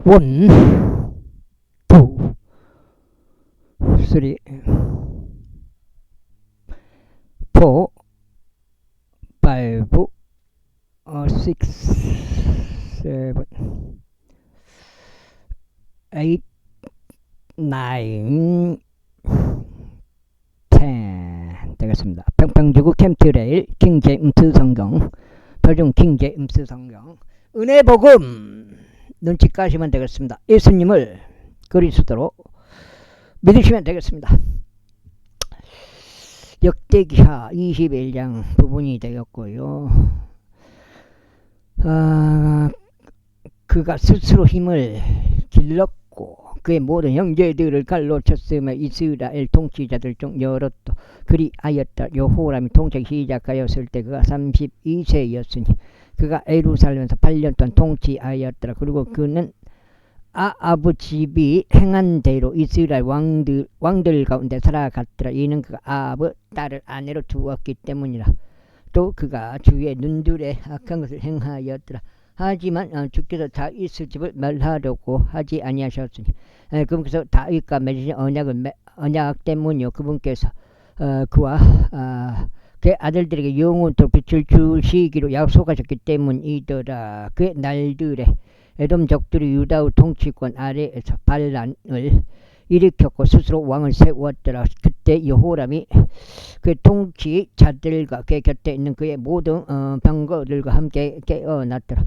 원, 투, 쓰리, 포, 파이브, 식스, 세븐, 에잇, 나인, 텐 되겠습니다. 평평지구 캠트레일 킹제임스 성경, 표준 킹제임스 성경, 은혜복음 눈치 까시면 되겠습니다. 예수님을 그리스도로 믿으시면 되겠습니다. 역대기하 21장 부분이 되었고요. 그가 스스로 힘을 길렀고 그의 모든 형제들을 칼로 쳤으며 이스라엘 통치자들 중 여럿도 그리하였다. 여호람이 통치하기 시작하였을 때 그가 32세였으니 그가 예루살렘에서 8년 동안 통치하였더라. 그리고 그는 아합 집이 행한 대로 이스라엘 왕들 가운데 살아갔더라. 이는 그가 아합의 딸을 아내로 두었기 때문이라. 또 그가 주의 눈들에 악한 것을 행하였더라. 하지만 주께서 다윗의 집을 멸하려고 하지 아니하셨으니 그분께서 다윗과 맺으신 언약 때문이요. 그분께서 그와 그의 아들들에게 영원토록 빛을 주시기로 약속하셨기 때문이더라. 그의 날들에 에돔족들이 유다의 통치권 아래에서 반란을 일으켰고 스스로 왕을 세웠더라. 그때 여호람이 그 통치자들과 그의 곁에 있는 그의 모든 병거들과 함께 깨어났더라.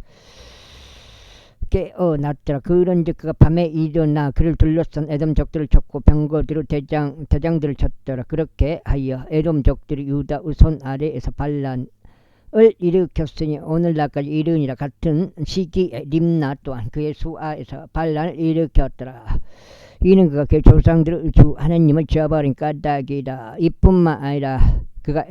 그런즉 그가 밤에 일어나 그를 둘러싼 에돔족들을 쳤고 병거들을 대장들을 쳤더라. 그렇게 하여 에돔족들이 유다의 손 아래에서 반란을 일으켰으니 오늘날까지 이르니라. 같은 시기에 림나 또한 그의 수하에서 반란을 일으켰더라. 이는 그가 그의 조상들의 주 하나님을 저버린 까닭이다. 이뿐만 아니라 그가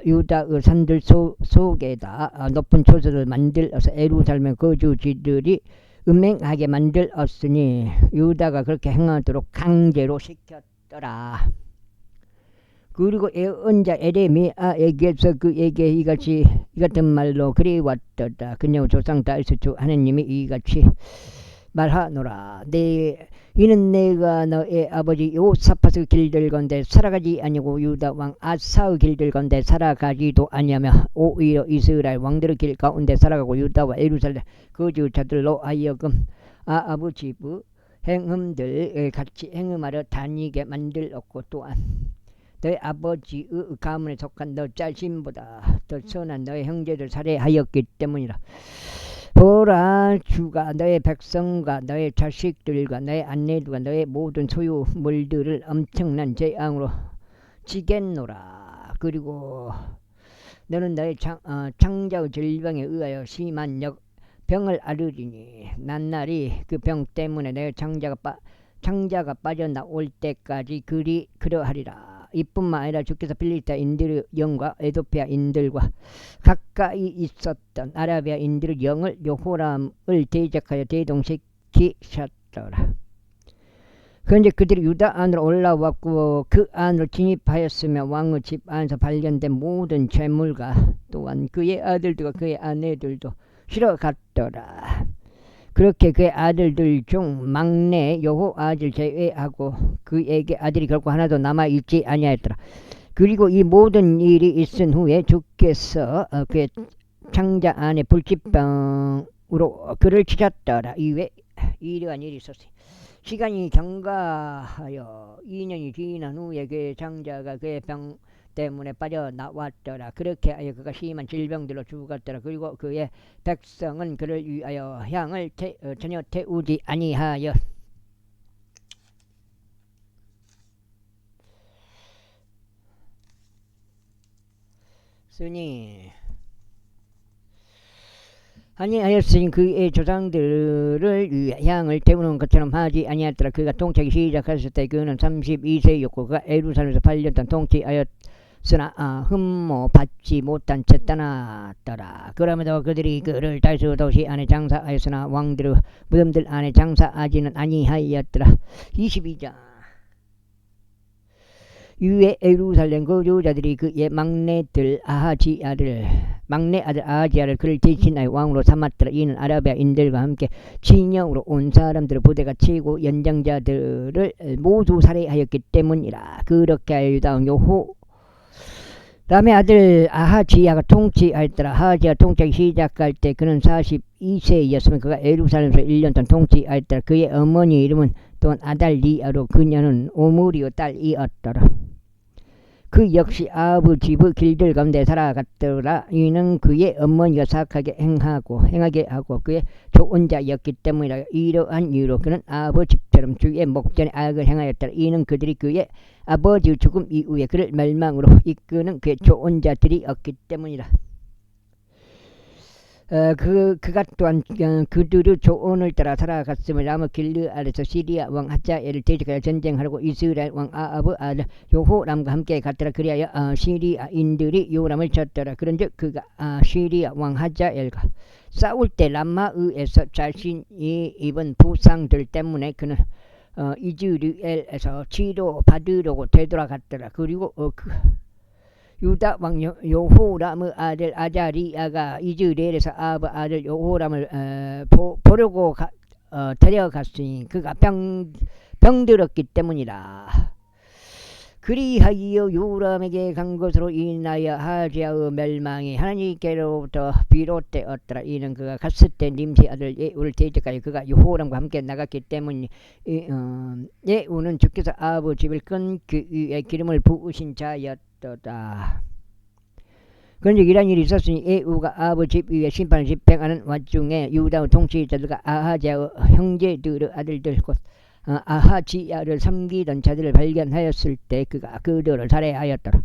유다의 산들 속에다 높은 초소를 만들어서 예루살렘의 거주지들이 음행하게 만들었으니 유다가 그렇게 행하도록 강제로 시켰더라. 그리고 예언자 에레미야에게서 그에게 이 같은 말로 그리웠더라. 그녀 조상 다윗의 주 하나님이 이같이 말하노라. 이는 내가 너의 아버지 요사밧의 길들건대 살아가지 아니고 유다 왕 아사의 길들건대 살아가지도 아니하며 오히려 이스라엘 왕들의 길 가운데 살아가고 유다와 예루살렘 거주자들로 하여금 아합의 집의 행음들 같이 행음하러 다니게 만들었고 또한 너의 아버지의 가문에 속한 너 자신보다 더 선한 너의 형제들 살해하였기 때문이라. 보라, 주가 너의 백성과 너의 자식들과 너의 아내들과 너의 모든 소유물들을 엄청난 재앙으로 지겠노라. 그리고 너는 너의 창자의 질병에 의하여 심한 병을 앓으리니 난날이 그 병 때문에 너의 창자가 빠져나올 때까지 그러하리라. 이뿐만 아니라 주께서 필리스타인들의 영과 에도피아 인들과 가까이 있었던 아라비아 인들의 영을 여호람을 대적하여 대동시키셨더라. 그런데 그들이 유다 안으로 올라왔고 그 안으로 진입하였으며 왕의 집 안에서 발견된 모든 재물과 또한 그의 아들들과 그의 아내들도 실어갔더라. 그렇게 그의 아들들 중 막내 여호아를 제외하고 그에게 아들이 결코 하나도 남아있지 아니하였더라. 그리고 이 모든 일이 있은 후에 주께서 그의 창자 안에 불치병으로 그를 치셨더라. 이외 이러한 일이 있었어요. 시간이 경과하여 2년이 지난 후에 그의 창자가 그의 병 때문에 빠져나왔더라. 그렇게 하여 그가 심한 질병들로 죽었더라. 그리고 그의 백성은 그를 위하여 향을 전혀 태우지 아니하여 쓰니 아니하였으니 그의 조상들을 위해 향을 태우는 것처럼 하지 아니하였더라. 그가 통치하기 시작했을 때 그는 32세였고 그가 예루살렘에서 8년 동안 통치하였으나 흠모 받지 못한 채 떠났더라. 그럼에도 그들이 그를 다윗의 도시 안에 장사하였으나 왕들의 무덤들 안에 장사하지는 아니하였더라. 22장 이후에 예루살렘 거주자들이 그의 막내들 아하지야를 막내 아들 아하지야를 그를 대신하여 왕으로 삼았더라. 이는 아라비아인들과 함께 진영으로 온 사람들을 부대가 치고 연장자들을 모두 살해하였기 때문이라. 그렇게 하여 유다 왕 요호람의 아들 아하지야가 통치하였더라. 아하지야 통치하기 시작할 때 그는 42세였으며 그가 예루살렘에서 1년 동안 통치하였더라. 그의 어머니 이름은 또한 아달리아로 그녀는 오므리의 딸이었더라. 그 역시 아합의 집의 길들 가운데 살아갔더라. 이는 그의 어머니가 사악하게 행하게 하고 그의 좋은 자였기 때문이라. 이러한 이유로 그는 아합의 집처럼 주의 목전에 악을 행하였더라. 이는 그들이 그의 아버지의 죽음 이후에 그를 멸망으로 이끄는 그의 좋은 자들이었기 때문이라. 그가 또한 그들의 조언을 따라 살아갔으며 라모 길르앗에서 시리아 왕 하자엘을 대적하여 전쟁하려고 이스라엘 왕 아합의 아들 요호람과 함께 갔더라. 그리하여 시리아인들이 요람을 쳤더라. 그런즉 그가 시리아 왕 하자엘과 싸울 때 람마의에서 자신이 입은 부상들 때문에 그는 이즈리엘에서 치료받으려고 되돌아갔더라. 그리고 유다 왕 요호람의 아들 아자리아가 이즈리엘에서 아합의 아들 요호람을 보려고 데려갔으니 그가 병들었기 때문이라. 그리하여 요람에게 간 것으로 인하여 아하지야의 멸망이 하나님께로부터 비롯되었더라. 이는 그가 갔을 때 님시 아들 예우를 대적하여 그가 요호람과 함께 나갔기 때문이. 예우는 주께서 아합의 집을 끊기 위해 기름을 부으신 자였도다. 그런즉 이런 일이 있었으니 예우가 아합의 집 위에 심판을 집행하는 와중에 유다의 통치자들과 아하지야의 형제들의 아들들 곧 아하지야를 섬기던 자들을 발견하였을 때 그가 그들을 살해하였더라.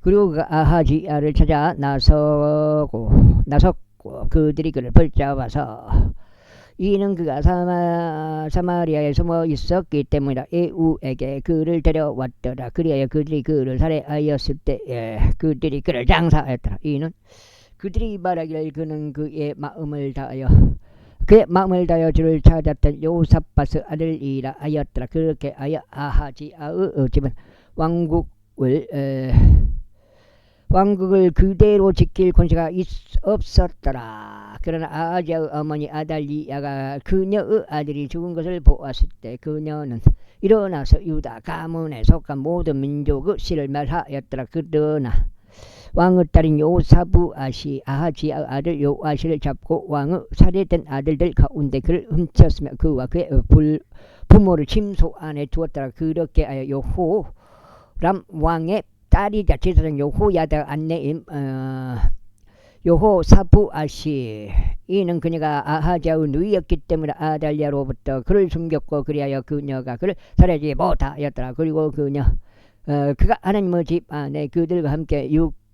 그리고 그가 아하지야를 찾아 나섰고 그들이 그를 붙잡아서 이는 그가 사마리아에 숨어 있었기 때문이라. 예우에게 그를 데려왔더라. 그리하여 그들이 그를 살해하였을 때 그들이 그를 장사하였더라. 이는 그들이 말하기를 그는 그의 마음을 다하여 주를 찾았던 요사밧의 아들이라 하였더라. 그렇게 하여 아하지야의 집은 왕국을 그대로 지킬 권세가 없었더라. 그러나 아하지야의 어머니 아달리아가 그녀의 아들이 죽은 것을 보았을 때 그녀는 일어나서 유다 가문에 속한 모든 민족의 씨를 멸하였더라. 그러나 왕의 딸인 요사부앗이 아하지야의 아들 요아시를 잡고 왕의 살해된 아들들 가운데 그를 훔쳤으며 그와 그의 부모를 침소 안에 두었더라. 그렇게 하여 요호람 왕의 딸이자 제사장 요호야다가 안내인 요호사부앗이 이는 그녀가 아하지야의 누이였기 때문에 아달리아로부터 그를 숨겼고 그리하여 그녀가 그를 살해하지 못하였더라. 그리고 그가 하나님의 집 안에 그들과 함께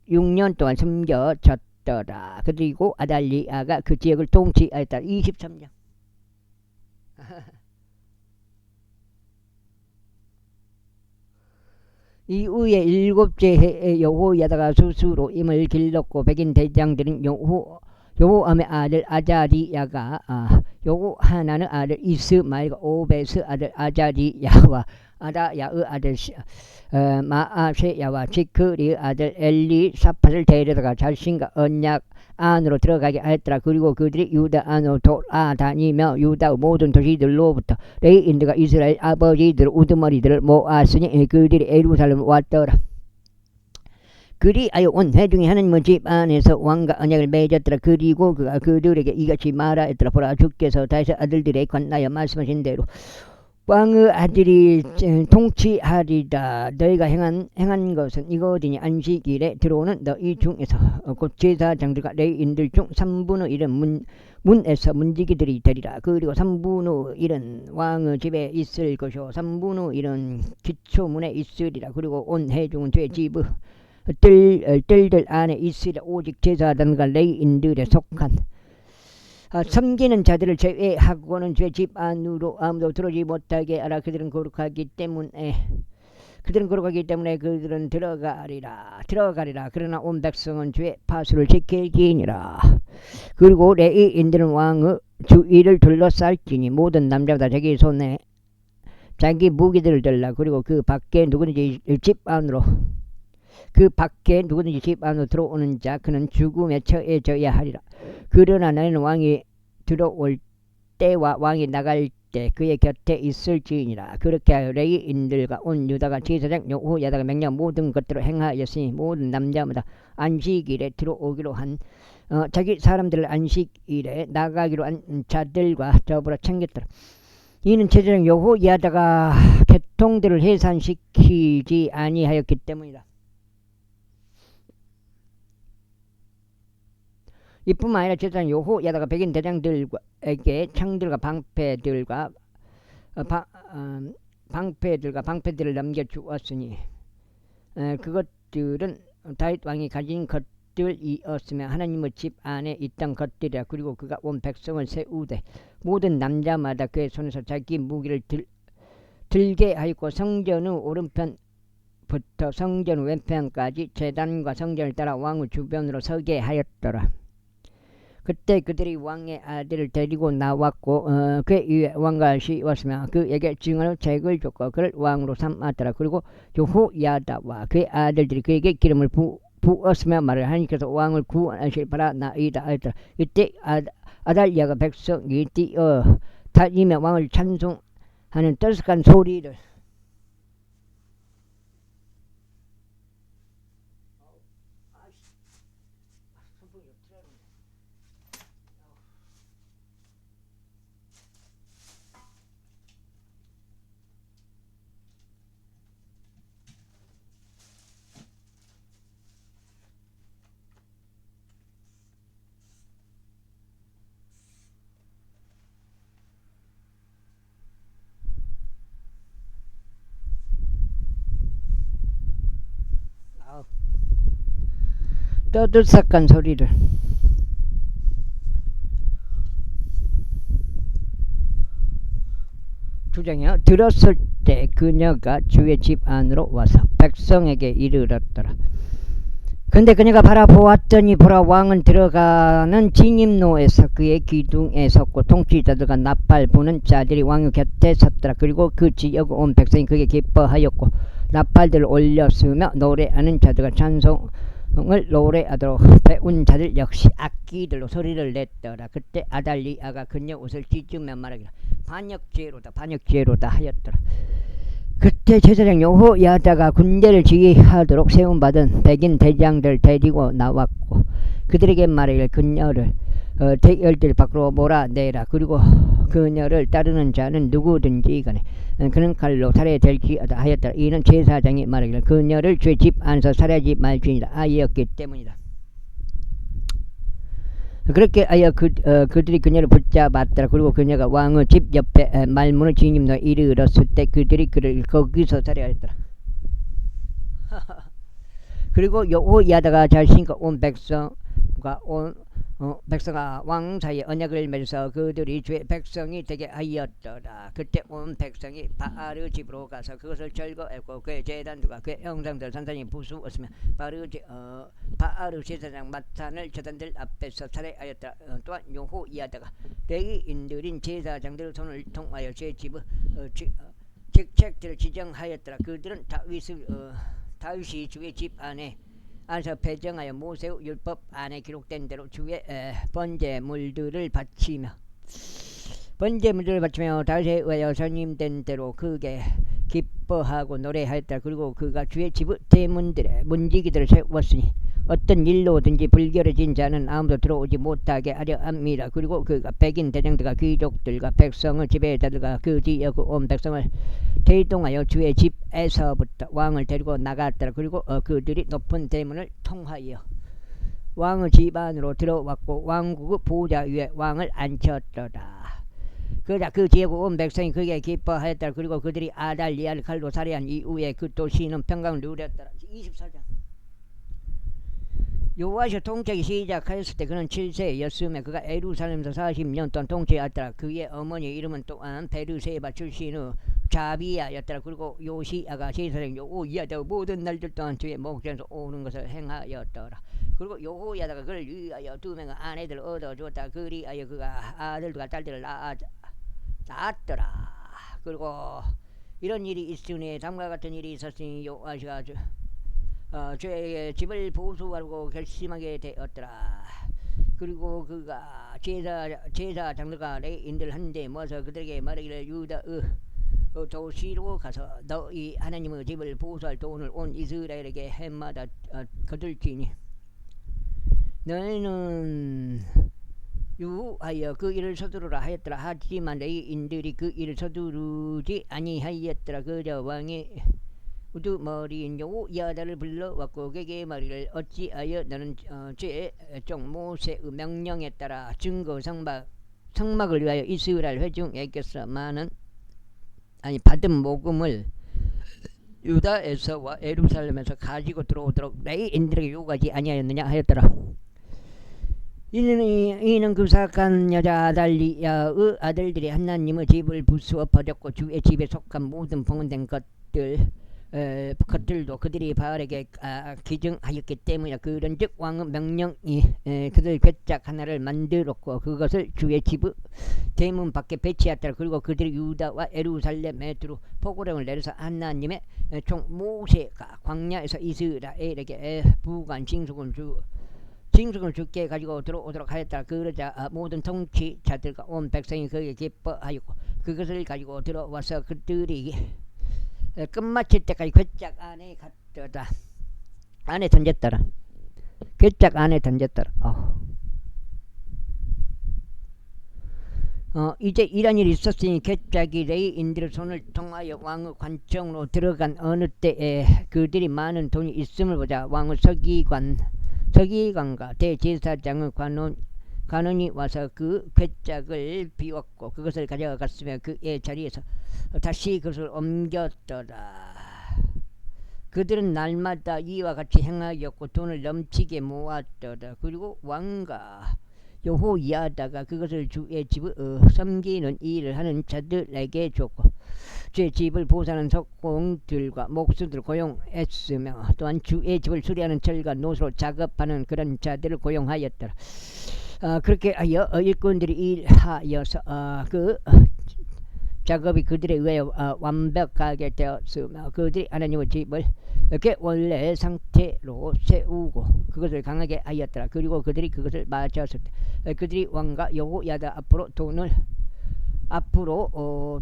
6년 동안 숨겨졌더라. 그리고 아달리아가 그 지역을 통치하였다. 23년. 이후에 7째 해에 여호야다가 스스로 임을 길렀고 백인 대장들인 여호암의 아들 아자리야가 여호하나는 아들 이스마엘과 오벳의 아들 아자리야와 아다야의 아들 마아세야와 지크리의 아들 엘리사팟을 데려다가 자신과 언약 안으로 들어가게 하였더라. 그리고 그들이 유다 안으로 돌아다니며 유다의 모든 도시들로부터 레인들과 이스라엘 아버지들 우두머리들을 모았으니 그들이 예루살렘에 왔더라. 그리하여 온 회중이 하나님의 집 안에서 왕과 언약을 맺었더라. 그리고 그가 그들에게 이같이 말하였더라. 보라, 주께서 다윗의 아들들에 관하여 말씀하신 대로 왕의 아들이 통치하리라. 너희가 행한 것은 이거더니 안식일에 들어오는 너희 중에서 곧 제사장들과 레위인들 중 3분의 1은 문에서 문지기들이 되리라. 그리고 3분의 1은 왕의 집에 있을 것이요 3분의 1은 기초문에 있으리라. 그리고 온 회중은 제 집의 뜰들 안에 있으리라. 오직 제사장과 레위인들에 속한 섬기는 자들을 제외하고는 제 집 안으로 아무도 들어오지 못하게 하라. 그들은 거룩하기 때문에 그들은 들어가리라. 그러나 온 백성은 주의 파수를 지킬지니라. 그리고 레위인들은 왕의 주위를 둘러쌀지니 모든 남자보다 자기 손에 자기 무기들을 들라. 그리고 그 밖에 누구든지 집 안으로 그 밖에 누구든지 집 안으로 들어오는 자 그는 죽음에 처해져야 하리라. 그러나 나는 왕이 들어올 때와 왕이 나갈 때 그의 곁에 있을지니라. 그렇게 하여 레위인들과 온 유다가 제사장 여호야다가 명령 모든 것들을 행하였으니 모든 남자마다 안식일에 들어오기로 한 자기 사람들을 안식일에 나가기로 한 자들과 더불어 챙겼더라. 이는 제사장 여호야다가 개통들을 해산시키지 아니하였기 때문이다. 이뿐만 아니라 제사장 여호야다가 백인 대장들에게 창들과 방패들을 남겨주었으니 그것들은 다윗 왕이 가진 것들이었으며 하나님의 집 안에 있던 것들이라. 그리고 그가 온 백성을 세우되 모든 남자마다 그의 손에서 자기 무기를 들게 하였고 성전의 오른편부터 성전 왼편까지 제단과 성전을 따라 왕의 주변으로 서게 하였더라. 그때 그들이 왕의 아들을 데리고 나왔고 그 위에 왕관이 왔으며 그에게 증언의 책을 줬고 그를 왕으로 삼았더라. 그리고 여호야다와 그의 아들들이 그에게 기름을 부었으며 말을 하니께서 왕을 구원하실 바라나이다 하였더라. 이때 아달랴가 백성이 뛰어 다니며 왕을 찬송하는 떠들썩한 소리를 떠들썩한 소리를 주장이요. 들었을 때 그녀가 주의 집 안으로 와서 백성에게 이르렀더라. 근데 그녀가 바라보았더니 보라 왕은 들어가는 진입로에서 그의 기둥에 섰고 통치자들과 나팔 부는 자들이 왕의 곁에 섰더라. 그리고 그 지역 온 백성이 그게 기뻐하였고 나팔들을 올렸으며 노래하는 자들과 찬송을 노래하도록 배운 자들 역시 악기들로 소리를 냈더라. 그때 아달리아가 그녀 옷을 찢으며 말하기를 반역죄로다 하였더라. 그때 제사장 여호야다가 군대를 지휘하도록 세움받은 백인 대장들 데리고 나왔고 그들에게 말하기를 그녀를 대열들 밖으로 몰아내라. 그리고 그녀를 따르는 자는 누구든지 간에 그는 칼로 살해될지어다 하였더라. 이는 제사장이 말하기를 그녀를 주의 집 안에서 살해하지 말지니라 하였기 때문이다. 그렇게 하여 그들이 그녀를 붙잡았더라. 그리고 그녀가 왕의 집 옆에 말문을 진입로에 이르렀을 때 그들이 그를 거기서 살해하였더라. 그리고 여호야다가 자신과 온 백성과 백성과 왕 사이에 언약을 맺어서 그들이 주의 백성이 되게 하였더라. 그때 온 백성이 바알의 집으로 가서 그것을 절거했고 그의 제단들과 그의 형상들 산산이 부수었으며 바알의 제사장 마탄을 제단들 앞에서 살해하였더라. 또한 여호야다가 레위인들인 제사장들의 손을 통하여 제 집의 직책들을 지정하였더라. 그들은 다윗이 주의 집 안에서 배정하여 모세의 율법 안에 기록된 대로 주의 번제물들을 바치며 다윗에 의하여 선임된 대로 그게 기뻐하고 노래하였다. 그리고 그가 주의 집의 대문들에 문지기들을 세웠으니 어떤 일로든지 불결해진 자는 아무도 들어오지 못하게 하려 합니다. 그리고 그가 백인 대장들과 귀족들과 백성을 지배자들과 그 지역 온 백성을 대동하여 주의 집에서부터 왕을 데리고 나갔더라. 그리고 그들이 높은 대문을 통하여 왕의 집 안으로 들어왔고 왕국의 보좌 위에 왕을 앉혔더라. 그러자 그 지역 온 백성이 그게 기뻐하였더라. 그리고 그들이 아달리아를 칼로 살해한 이후에 그 도시는 평강을 누렸더라. 24장. 요아시 통치하기 시작하였을 때 그는 7세였으며 그가 예루살렘에서 40년 동안 통치하였더라. 그의 어머니 이름은 또한 베르세바 출신의 자비야였더라. 그리고 요시야가 제사장 여호야다가 모든 날들 동안 주의 목전에서 오는 것을 행하였더라. 그리고 여호야다가 그를 위하여 2명의 아내들을 얻어주었다. 그리하여 그가 아들과 딸들을 낳았더라. 그리고 이런 일이 있으니 다음과 같은 일이 있었으니 요아시가 죄의 집을 보수하고 결심하게 되었더라. 그리고 그가 제사 장로가 레인들 한데 모아서 그들에게 말하기를 유다의 도시로 가서 너희 하나님의 집을 보수할 돈을 온 이스라엘에게 해마다 거둘지니 너희는 유하여 그 일을 서두르라 하였더라. 하지만 레인들이 그 일을 서두르지 아니하였더라. 그저 왕의 우두머리인 여호야다를 불러왔고 그에게 말이를 어찌하여 너는 죄종 모세의 명령에 따라 증거 성막을 위하여 이스라엘 회중에게서 받은 모금을 유다에서와 예루살렘에서 가지고 들어오도록 레인들에게 요구하지 아니하였느냐 하였더라. 이는 그 사악한 여자 아달리야의 아들들이 하나님의 집을 부수어 버렸고 주의 집에 속한 모든 봉헌된 것들도 그들이 바알에게 기증하였기 때문이라. 그런즉 왕의 명령이 그들 괴짝 하나를 만들었고 그것을 주의 집의 대문 밖에 배치하였더라. 그리고 그들이 유다와 예루살렘에 두루 포고령을 내려서 하나님의 종 모세가 광야에서 이스라엘에게 부관 징속을 주께 가지고 들어오도록 하였다. 그러자 모든 통치자들과 온 백성이 그에게 기뻐하였고 그것을 가지고 들어와서 그들이 끝마칠 때까지 괴짝 안에 갔더라. 안에 던졌더라. 괴짝 안에 던졌더라. 이제 이런 일이 있었으니 괴짝이 레인들의 손을 통하여 왕의 관청으로 들어간 어느 때에 그들이 많은 돈이 있음을 보자 왕의 서기관과 대제사장의 관원이 와서 그 괴짝을 비웠고 그것을 가져갔으며 그의 자리에서 다시 그것을 옮겼더라. 그들은 날마다 이와 같이 행하였고 돈을 넘치게 모았더라. 그리고 왕과 여호야다가 그것을 주의 집을 섬기는 일을 하는 자들에게 줬고 주의 집을 보수하는 석공들과 목수들을 고용했으며 또한 주의 집을 수리하는 철과 노수로 작업하는 그런 자들을 고용하였더라. 그렇게 하여 일꾼들이 일하여서 그 작업이 그들에 의하여 완벽하게 되었으며 그들이 하나님의 집을 이렇게 원래 상태로 세우고 그것을 강하게 하였더라. 그리고 그들이 그것을 마쳤을 때 그들이 왕과 여호야다 앞으로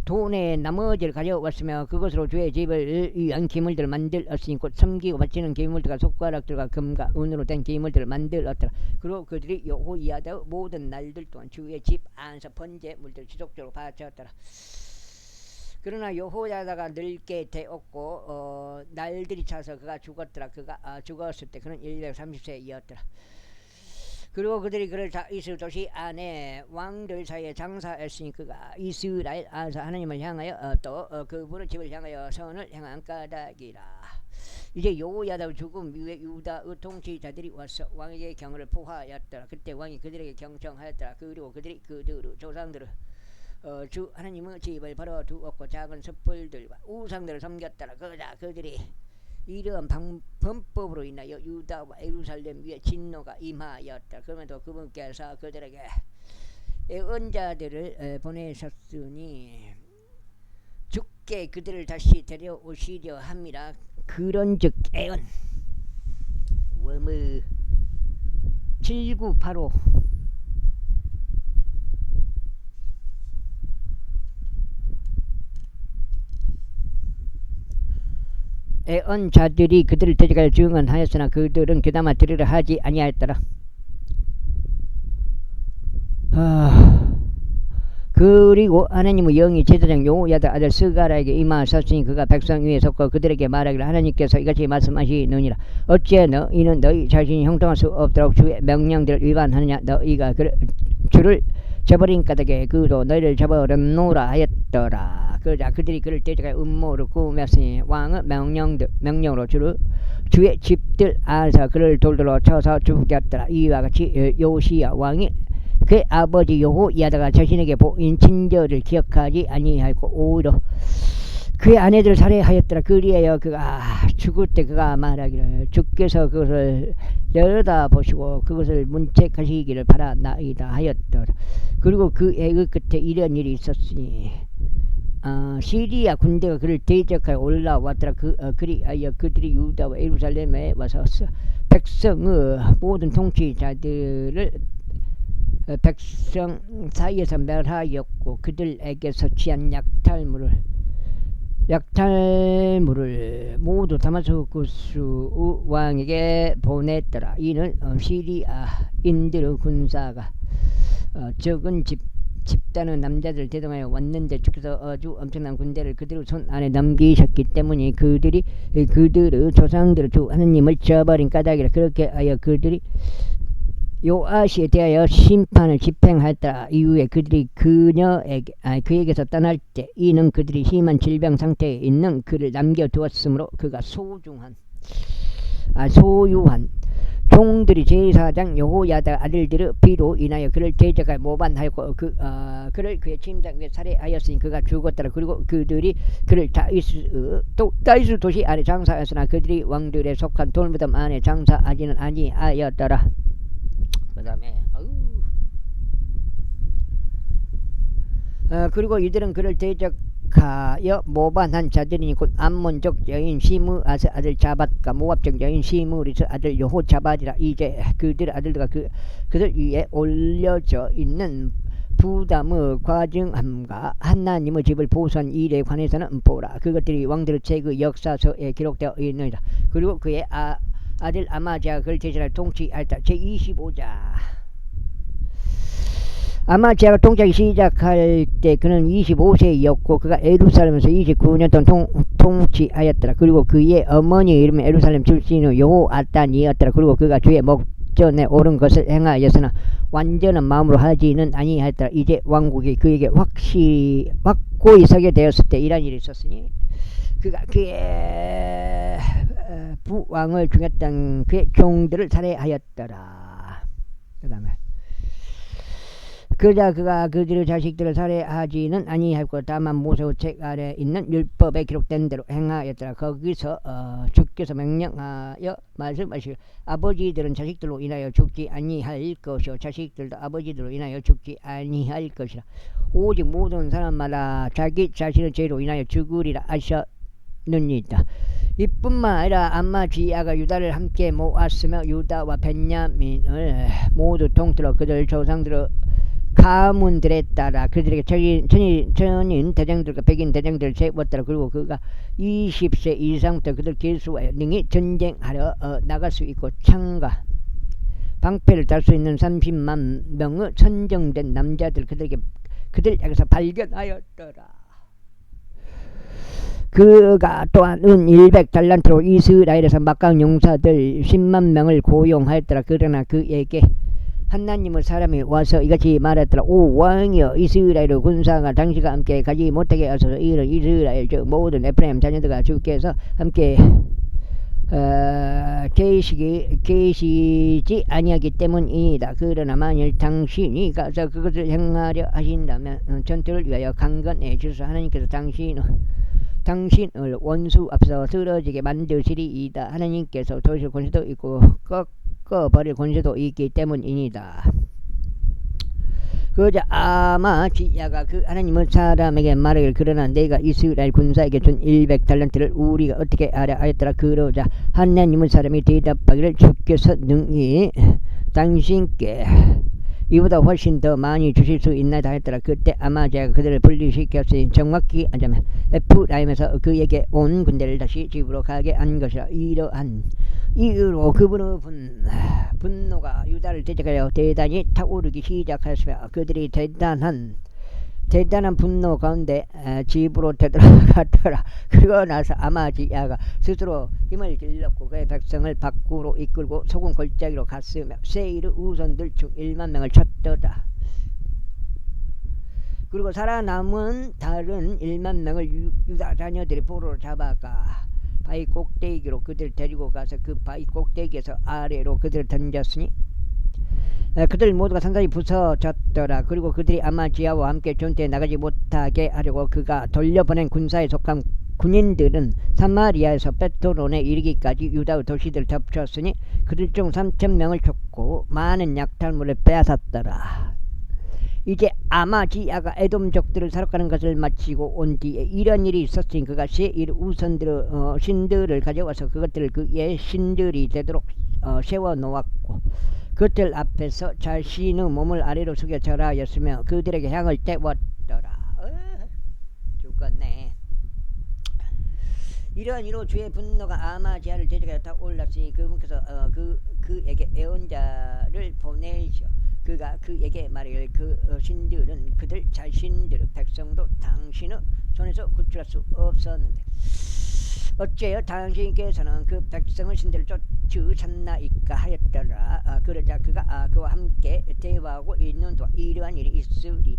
돈의 나머지를 가져왔으며 그것으로 주의 집을 위한 기물들을 만들었으니 곧 섬기고 바치는 기물들과 숟가락들과 금과 은으로 된 기물들을 만들었더라. 그리고 그들이 여호야다의 모든 날들 동안 주의 집 안에서 번제물들을 지속적으로 바쳤더라. 그러나 여호야다가 늙게 되었고 날들이 차서 그가 죽었더라. 그가 죽었을 때 그는 130세였더라. 그리고 그들이 그를 다윗의 도시 안에 왕들 사이에 장사했으니 그가 이스라엘 안에서 하나님을 향하여 또 그분의 집을 향하여 선을 행한 까닭이라. 이제 여호야다 죽음 이후에 유다의 통치자들이 와서 왕에게 경을 포하였더라. 그때 왕이 그들에게 경청하였더라. 그리고 그들이 그들의 조상들을 주 하나님의 집을 벌어두었고 작은 숯불들과 우상들을 섬겼더라. 그러자 그들이 이러한 범법으로 인하여 유다와 예루살렘 위에 진노가 임하였다. 그러면도 그분께서 그들에게 예언자들을 보내셨으니 주께 그들을 다시 데려오시려 함이라. 그런즉 예언 워무 7985 애언자들이 그들을 데려갈 증언하였으나 그들은 귀담아 들으려 하지 아니하였더라. 그리고 하나님의 영이 제사장 여호야다 아들 스가랴에게 임하셨으니 그가 백성 위에 섰고 그들에게 말하기를 하나님께서 이같이 말씀하시느니라. 어찌하여 너희는 너희 자신이 형통할 수 없도록 주의 명령들을 위반하느냐. 너희가 주를 저버린 까닭에 그도 너희를 저버렸노라 하였더라. 그러자 그들이 그를 데려가 음모를 꾸몄으니 왕의 명령으로 주의 집들 안에서 그를 돌돌로 쳐서 죽였더라. 이와 같이 요시야 왕이 그의 아버지 여호야다가 자신에게 보인 친절을 기억하지 아니하고 오히려 그의 아내들을 살해하였더라. 그리하여 그가 죽을 때 그가 말하기를 주께서 그것을 내려다보시고 그것을 문책하시기를 바라나이다 하였더라. 그리고 그의 끝에 이런 일이 있었으니 시리아 군대가 그를 대적하여 올라왔더라. 그리하여 그들이 유다와 예루살렘에 와서 백성의 모든 통치자들을 백성 사이에서 멸하였고 그들에게서 취한 약탈물을 모두 다마스쿠스 왕에게 보냈더라. 이는 시리아인들의 군사가 적은 집단의 남자들 대동하여 왔는데 주께서 아주 엄청난 군대를 그들의 손 안에 넘기셨기 때문에 그들의 조상들의 주 하느님을 저버린 까닭이라. 그렇게 하여 그들이 요아시에 대하여 심판을 집행하였다. 이후에 그들이 그에게서 떠날 때 이는 그들이 심한 질병 상태에 있는 그를 남겨두었으므로 그가 소유한 종들이 제사장 여호야다 아들들의 비로 인하여 그를 대적하여 모반하였고 그를 그의 침상 위에 살해하였으니 그가 죽었더라. 그리고 그들이 그를 다이스 도시 안에 장사하였으나 그들이 왕들에 속한 돌무덤 안에 장사하지는 아니하였더라. 그 다음에 그리고 이들은 그를 대적하여 모반한 자들이니 곧 암몬족 여인 시므아스 아들 자밧과 모압족 여인 시므리스 아들 여호자밧이라. 이제 그들의 아들들과 그들 위에 올려져 있는 부담의 과증함과 하나님의 집을 보수한 일에 관해서는 보라. 그것들이 왕들의 책의 역사서에 기록되어 있느니라. 그리고 그의 아들 아마지아가 그를 대신하여 통치하였다. 제25장. 아마지아가 통치하기 시작할 때 그는 25세였고 그가 예루살렘에서 29년 동안 통치하였더라. 그리고 그의 어머니의 이름은 예루살렘 출신의 여호아단이었더라. 그리고 그가 주의 목전에 옳은 것을 행하였으나 완전한 마음으로 하지는 아니하였더라. 이제 왕국이 그에게 확고히 서게 되었을 때 이란 일이 있었으니 그가 그의 부왕을 중했던 그의 종들을 살해하였더라. 그 다음에 그가 그들의 자식들을 살해하지는 아니하였고 다만 모세의 책 아래 있는 율법에 기록된 대로 행하였더라. 거기서 주께서 명령하여 말씀하시기를 아버지들은 자식들로 인하여 죽지 아니할 것이요 자식들도 아버지들로 인하여 죽지 아니할 것이라. 오직 모든 사람마다 자기 자신의 죄로 인하여 죽으리라 하셨느니라. 이뿐만 아니라 아마지아가 유다를 함께 모았으며 유다와 벤야민을 모두 통틀어 그들 조상들의 가문들에 따라 그들에게 천인 대장들과 백인 대장들을 세웠더라. 그리고 그가 20세 이상부터 그들 계수하여 능히 전쟁하러 나갈 수 있고 창과 방패를 달 수 있는 30만 명의 선정된 남자들 그들에게서 발견하였더라. 그가 또한 은 100달란트로 이스라엘에서 막강 용사들 10만 명을 고용하였더라. 그러나 그에게 하나님의 사람이 와서 이같이 말했더라. 오 왕이여, 이스라엘의 군사가 당신과 함께 가지 못하게 하소서. 이런 이스라엘 즉 모든 에프라임 자녀들과 주께서 함께 계시지 아니하기 때문이다. 그러나 만일 당신이 가서 그것을 행하려 하신다면 전투를 위하여 강건해 주소서. 하나님께서 당신을 원수 앞서 쓰러지게 만드시리이다. 하나님께서 도실 권세도 있고 꺾어버릴 권세도 있기 때문이니다. 그러자 아마지아가 그 하나님의 사람에게 말하기를 그러나 내가 이스라엘 군사에게 준 100달란트를 우리가 어떻게 알아 하였더라. 그러자 하나님의 사람이 대답하기를 주께서 능히 당신께 이보다 훨씬 더 많이 주실 수 있나이다 했더라. 그때 아마지아가 그들을 분리시켰으니 정확히 하자면 에프라임에서 그에게 온 군대를 다시 집으로 가게 한 것이라. 이러한 이유로 그분의 분노가 유다를 대적하여 대단히 타오르기 시작하였으며 그들이 대단한 분노 가운데 집으로 되돌아갔더라. 그러고 나서 아마지아가 스스로 힘을 길렀고 그의 백성을 밖으로 이끌고 소금 골짜기로 갔으며 세일의 우선들 중 1만 명을 쳤더라. 그리고 살아남은 다른 1만 명을 유다 자녀들이 포로로 잡아가 바위 꼭대기로 그들을 데리고 가서 그 바위 꼭대기에서 아래로 그들을 던졌으니 그들 모두가 산산이 부서졌더라. 그리고 그들이 아마지아와 함께 전투에 나가지 못하게 하려고 그가 돌려보낸 군사에 속한 군인들은 사마리아에서 베토론에 이르기까지 유다의 도시들을 덮쳤으니 그들 중 3,000명을 쫓고 많은 약탈물을 빼앗았더라. 이제 아마지야가 에돔족들을 사로가는 것을 마치고 온 뒤에 이런 일이 있었으니 그가 세 우선들을 신들을 가져와서 그것들을 그의 신들이 되도록 세워 놓았고 그들 앞에서 자신의 몸을 아래로 숙여 절하였으며 그들에게 향을 떼웠더라. 죽었네. 이러한 이로 주의 분노가 아마지아를 대적하여 다 올랐으니 그분께서 그에게 애원자를 보내시어 그가 그에게 말하기를 그 신들은 그들 자신들의 백성도 당신의 손에서 구출할 수 없었는데 어째요 당신께서는 그 백성의 신들을 쫓으셨나이까 하였더라. 그러자 그가 그와 함께 대화하고 있는 동안 이러한 일이 있었으니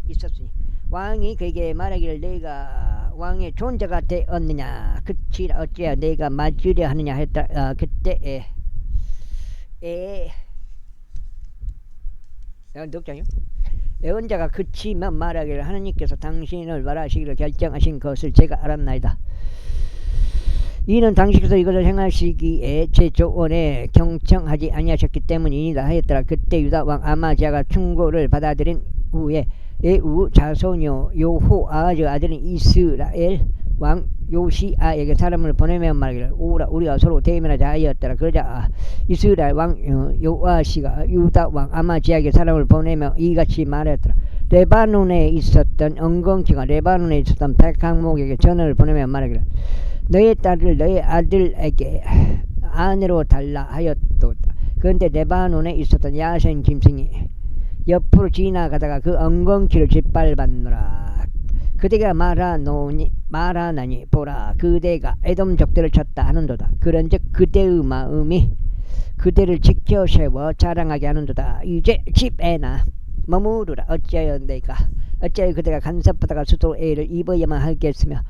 왕이 그에게 말하기를 내가 왕의 존재가 되었느냐 그치라 어째야 내가 맞으려 하느냐 했다. 그때 넉장이요. 애원자가 그치면 말하기를 하느님께서 당신을 말하시기를 결정하신 것을 제가 알았나이다. 이는 당신께서 이것을 행하시기에 제 조언에 경청하지 아니하셨기 때문이니다 하였더라. 그때 유다 왕 아마지아가 충고를 받아들인 후에 에우 자손요 요호아즈 아들인 이스라엘 왕 요시아에게 사람을 보내며 말하기를 오라 우리가 서로 대면하자 하였더라. 그러자 이스라엘 왕 요아시가 유다 왕 아마지아에게 사람을 보내며 이같이 말하였더라. 레바논에 있었던 엉겅퀴가 레바논에 있었던 백항목에게 전을 보내며 말하기를 너의 딸을 너의 아들에게 아내로 달라 하였도다. 그런데 레바논에 있었던 야생 짐승이 옆으로 지나가다가 그 엉겅퀴를 짓밟았노라. 그대가 말하나니 보라 그대가 에돔족들을 쳤다 하는도다. 그런즉 그대의 마음이 그대를 지켜 세워 자랑하게 하는도다. 이제 집에나 머무르라. 어찌하여 그대가 간섭하다가 수도 애를 입어야만 하겠으며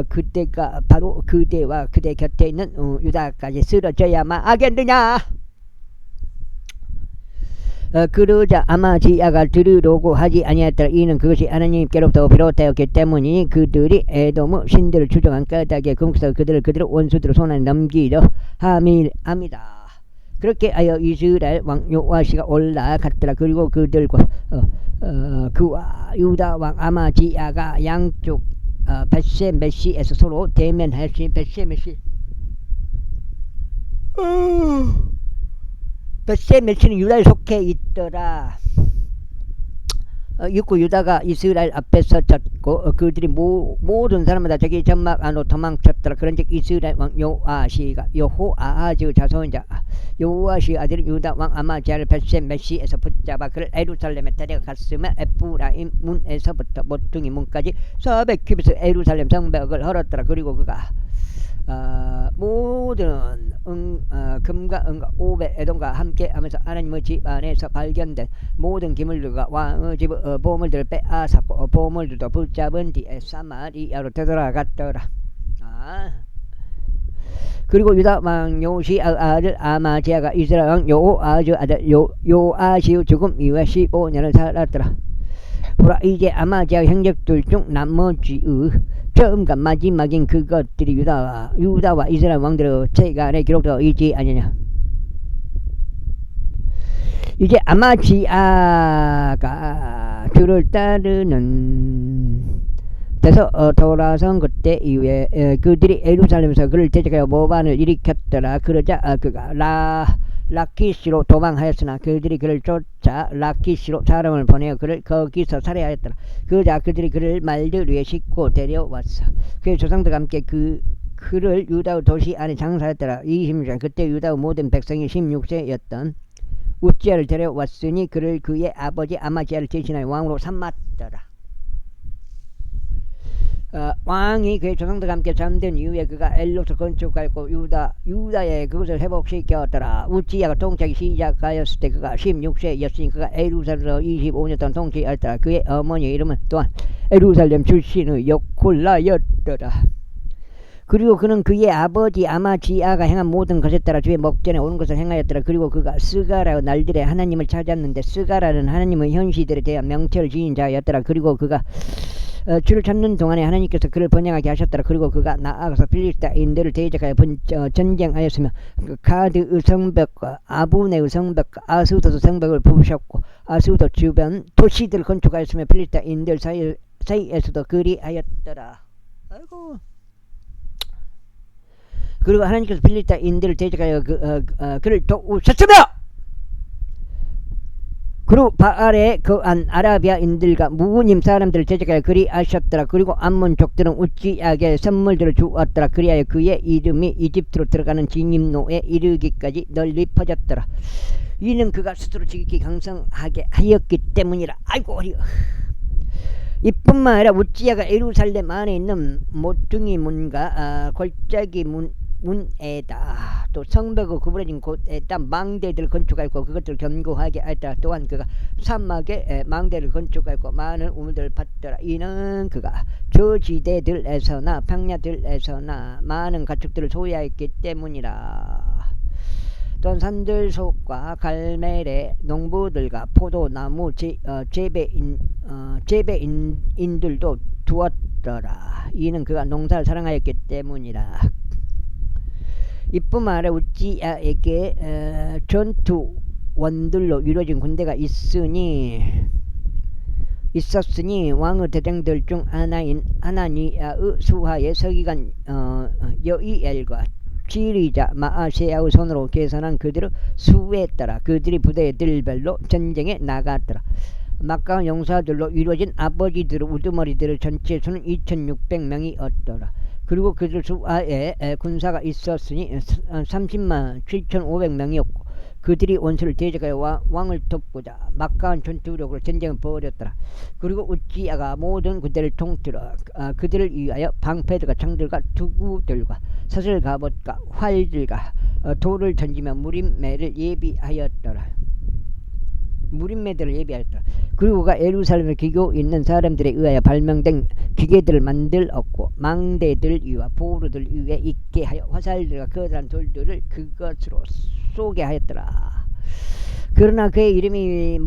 그대가 바로 그대와 그대 곁에 있는 유다까지 쓰러져야만 하겠느냐. 그러자 아마지아가 들으려고 하지 아니하였더라. 이는 그것이 하나님께로부터 비롯되었기 때문이니 그들이 에돔의 신들을 추종한 까닭에 그분께서 그들을 원수들의 손에 넘기려 함이다. 그렇게 하여 이스라엘 왕 요아시가 올라갔더라. 그리고 그들과 그와 유다 왕 아마지아가 양쪽 벳세메시에서 서로 대면하였으니 벳세메시는 유다에 속해 있더라. 육구 유다가 이스라엘 앞에 서쳤고 그들이 모든 사람마다 자기 전막 안으로 도망쳤더라. 그런즉 이스라엘 왕 요호아즈 자손자 요아시 아들 유다 왕 아마지아를 벳세메시에서 붙잡아 그를 에루살렘에 데려갔으며 에프라임 문에서부터 모퉁이 문까지 400규빗의 에루살렘 성벽을 헐었더라. 그리고 그가 모든 금과 은과 오벳 에돔과 함께 하면서 하나님의 집 안에서 발견된 모든 기물들과 왕의 집 보물들을 빼앗았고 보물들도 붙잡은 뒤에 사마리아로 되돌아갔더라. 그리고 유다 왕 요시아 아들 아마지아가 이스라엘 왕 요아즈 아들 요아시의 죽음 이후에 15년을 살았더라. 보라 이제 아마지아 행적들 중 나머지의 처음과 마지막인 그것들이 유다와 이스라엘 왕들의 책 안에 기록되어 있지 아니냐. 이제 아마지아가 주를 따르는 데서 돌아선 그때 이후에 그들이 예루살렘에서 그를 대적하여 모반을 일으켰더라. 그러자 그가 라키시로 도망하였으나 그들이 그를 쫓아 라키시로 사람을 보내어 그를 거기서 살해하였더라. 그러자 그들이 그를 말들 위에 싣고 데려왔어. 그의 조상들과 함께 그를 유다의 도시 안에 장사했더라. 26세 그때 유다의 모든 백성이 16세였던 우찌야를 데려왔으니 그를 그의 아버지 아마지아를 대신하여 왕으로 삼았더라. 왕이 그의 조상들과 함께 잠든 이후에 그가 엘롯을 건축하였고 유다에 그것을 회복시켰더라. 우찌야가 통치하기 시작하였을 때 그가 16세였으니 그가 예루살렘에서 25년 동안 통치하였더라. 그의 어머니의 이름은 또한 예루살렘 출신의 여콜라였더라. 그리고 그는 그의 아버지 아마지아가 행한 모든 것에 따라 주의 목전에 오는 것을 행하였더라. 그리고 그가 스가라의 날들에 하나님을 찾았는데 스가라는 하나님의 현시들에 대한 명철을 지닌 자였더라. 그리고 그가 주를 찾는 동안에 하나님께서 그를 번영하게 하셨더라. 그리고 그가 나아가서 필리스타인들을 대적하여 전쟁하였으며 그 가드의 성벽과 아브네의 성벽과 아스도스 성벽을 부수셨고 아스도 주변 도시들을 건축하였으며 필리스타인들 사이에서도 그리하였더라. 아이고. 그리고 하나님께서 필리스타인들을 대적하여 그를 도우셨으며 그리고 바알에 거한 아라비아인들과 무님 사람들을 대적하여 그리하셨더라. 그리고 암몬 족들은 우찌에게 선물들을 주었더라. 그리하여 그의 이름이 이집트로 들어가는 진입로에 이르기까지 널리 퍼졌더라. 이는 그가 스스로 지극히 강성하게 하였기 때문이라. 아이고 어려. 이뿐만 아니라 우찌야가 예루살렘 안에 있는 모퉁이 문과 골짜기 문에다 또 성벽의 구부러진 곳에다 망대들을 건축하였고 그것들을 견고하게 하였다. 또한 그가 사막에 망대를 건축하였고 많은 우물들을 팠더라. 이는 그가 저지대들에서나 평야들에서나 많은 가축들을 소유하였기 때문이라. 또한 산들 속과 갈멜의 농부들과 포도나무 재배인들도 두었더라. 이는 그가 농사를 사랑하였기 때문이라. 이뿐만 아니라 우찌야에게 전투원들로 이루어진 군대가 있었으니 왕의 대장들 중 하나인 하나니아의 수하의 서기관 여이엘과 지리자 마아세야의 손으로 계산한 그들의 수에 따라 그들이 부대들별로 전쟁에 나갔더라. 막강한 용사들로 이루어진 아버지들의 우두머리들의 전체 수는 2600명이었더라. 그리고 그들 수하에 군사가 있었으니 30만 7500명이었고 그들이 원수를 대적하여 왕을 돕고자 막강한 전투력으로 전쟁을 벌였더라. 그리고 우찌야가 모든 군대를 통틀어 그들을 위하여 방패들과 창들과 투구들과 사슬 갑옷과 활들과 돌을 던지며 무림매를 예비하였더라. 무림매들을 예비하였더라. 그리고 그가 예루살렘에 기고 있는 사람들에 의하여 발명된 기계들을 만들었고 망대들 위와 보루들 위에 있게 하여 화살들과 거대한 돌들을 그것으로 쏘게 하였더라. 그러나 그의 이름이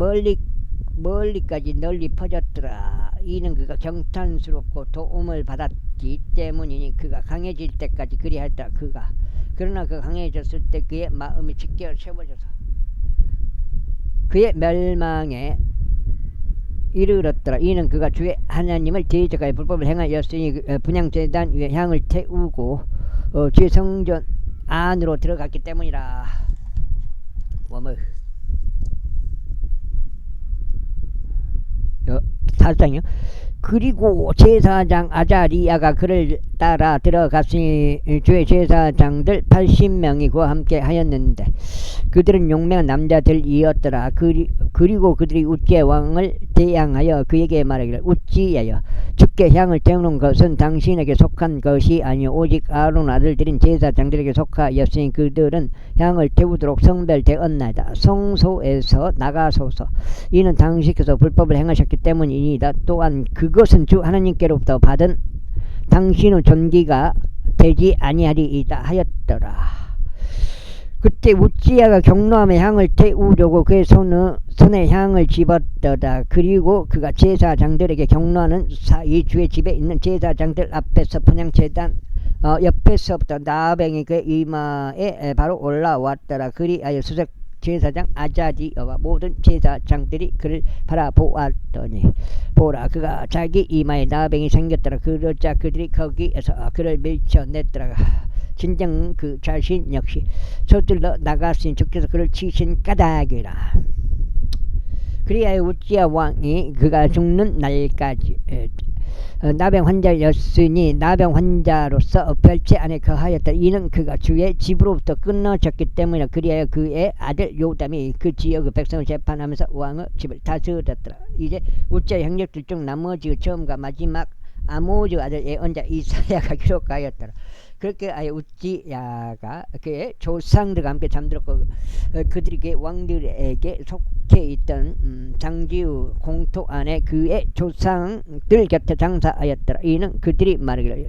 멀리까지 널리 퍼졌더라. 이는 그가 경탄스럽고 도움을 받았기 때문이니 그가 강해질 때까지 그리하였다. 그러나 그가 강해졌을 때 그의 마음이 직결 세워져서 그의 멸망에 이르렀더라. 이는 그가 주의 하나님을 대적하여 불법을 행하였으니 분향제단 위에 향을 태우고 주의 성전 안으로 들어갔기 때문이라. 워머 4장이요. 그리고 제사장 아자리야가 그를 따라 들어갔으니 주의 제사장들 80명이 그와 함께 하였는데 그들은 용맹한 남자들이었더라. 그리고 그들이 우찌야 왕을 대항하여 그에게 말하기를 우찌야여 주께 향을 태우는 것은 당신에게 속한 것이 아니요 오직 아론 아들들인 제사장들에게 속하였으니 그들은 향을 태우도록 성별되었나이다. 성소에서 나가소서. 이는 당신께서 불법을 행하셨기 때문이니다. 또한 그것은 주 하나님께로부터 받은 당신의 존귀가 되지 아니하리이다 하였더라. 그때 우찌야가 경로함에 향을 태우려고 그의 손에 향을 집었더라. 그리고 그가 제사장들에게 경로하는 사이 주의 집에 있는 제사장들 앞에서 분향제단 옆에서부터 나병이 그의 이마에 바로 올라왔더라. 그리하여 수석 제사장 아자리야와 모든 제사장들이 그를 바라보았더니 보라 그가 자기 이마에 나병이 생겼더라. 그러자 그들이 거기에서 그를 밀쳐냈더라. 진정 그 자신 역시 서둘러 나갔으니 주께서 그를 치신 까닭이라. 그리하여 우찌야 왕이 그가 죽는 날까지 나병 환자였으니 나병 환자로서 별채 안에 거하였다. 이는 그가 주의 집으로부터 끊어졌기 때문이라. 그리하여 그의 아들 요담이 그 지역의 백성을 재판하면서 왕의 집을 다스렸더라. 이제 우찌야 행적들 중 나머지 처음과 마지막 아모즈 아들 예언자 이사야가 기록하였더라. 그렇게 아예 우찌야가 그의 조상들과 함께 잠들었고 그들이 그 왕들에게 속해 있던 장지의 공토 안에 그의 조상들 곁에 장사하였더라. 이는 그들이 말하기를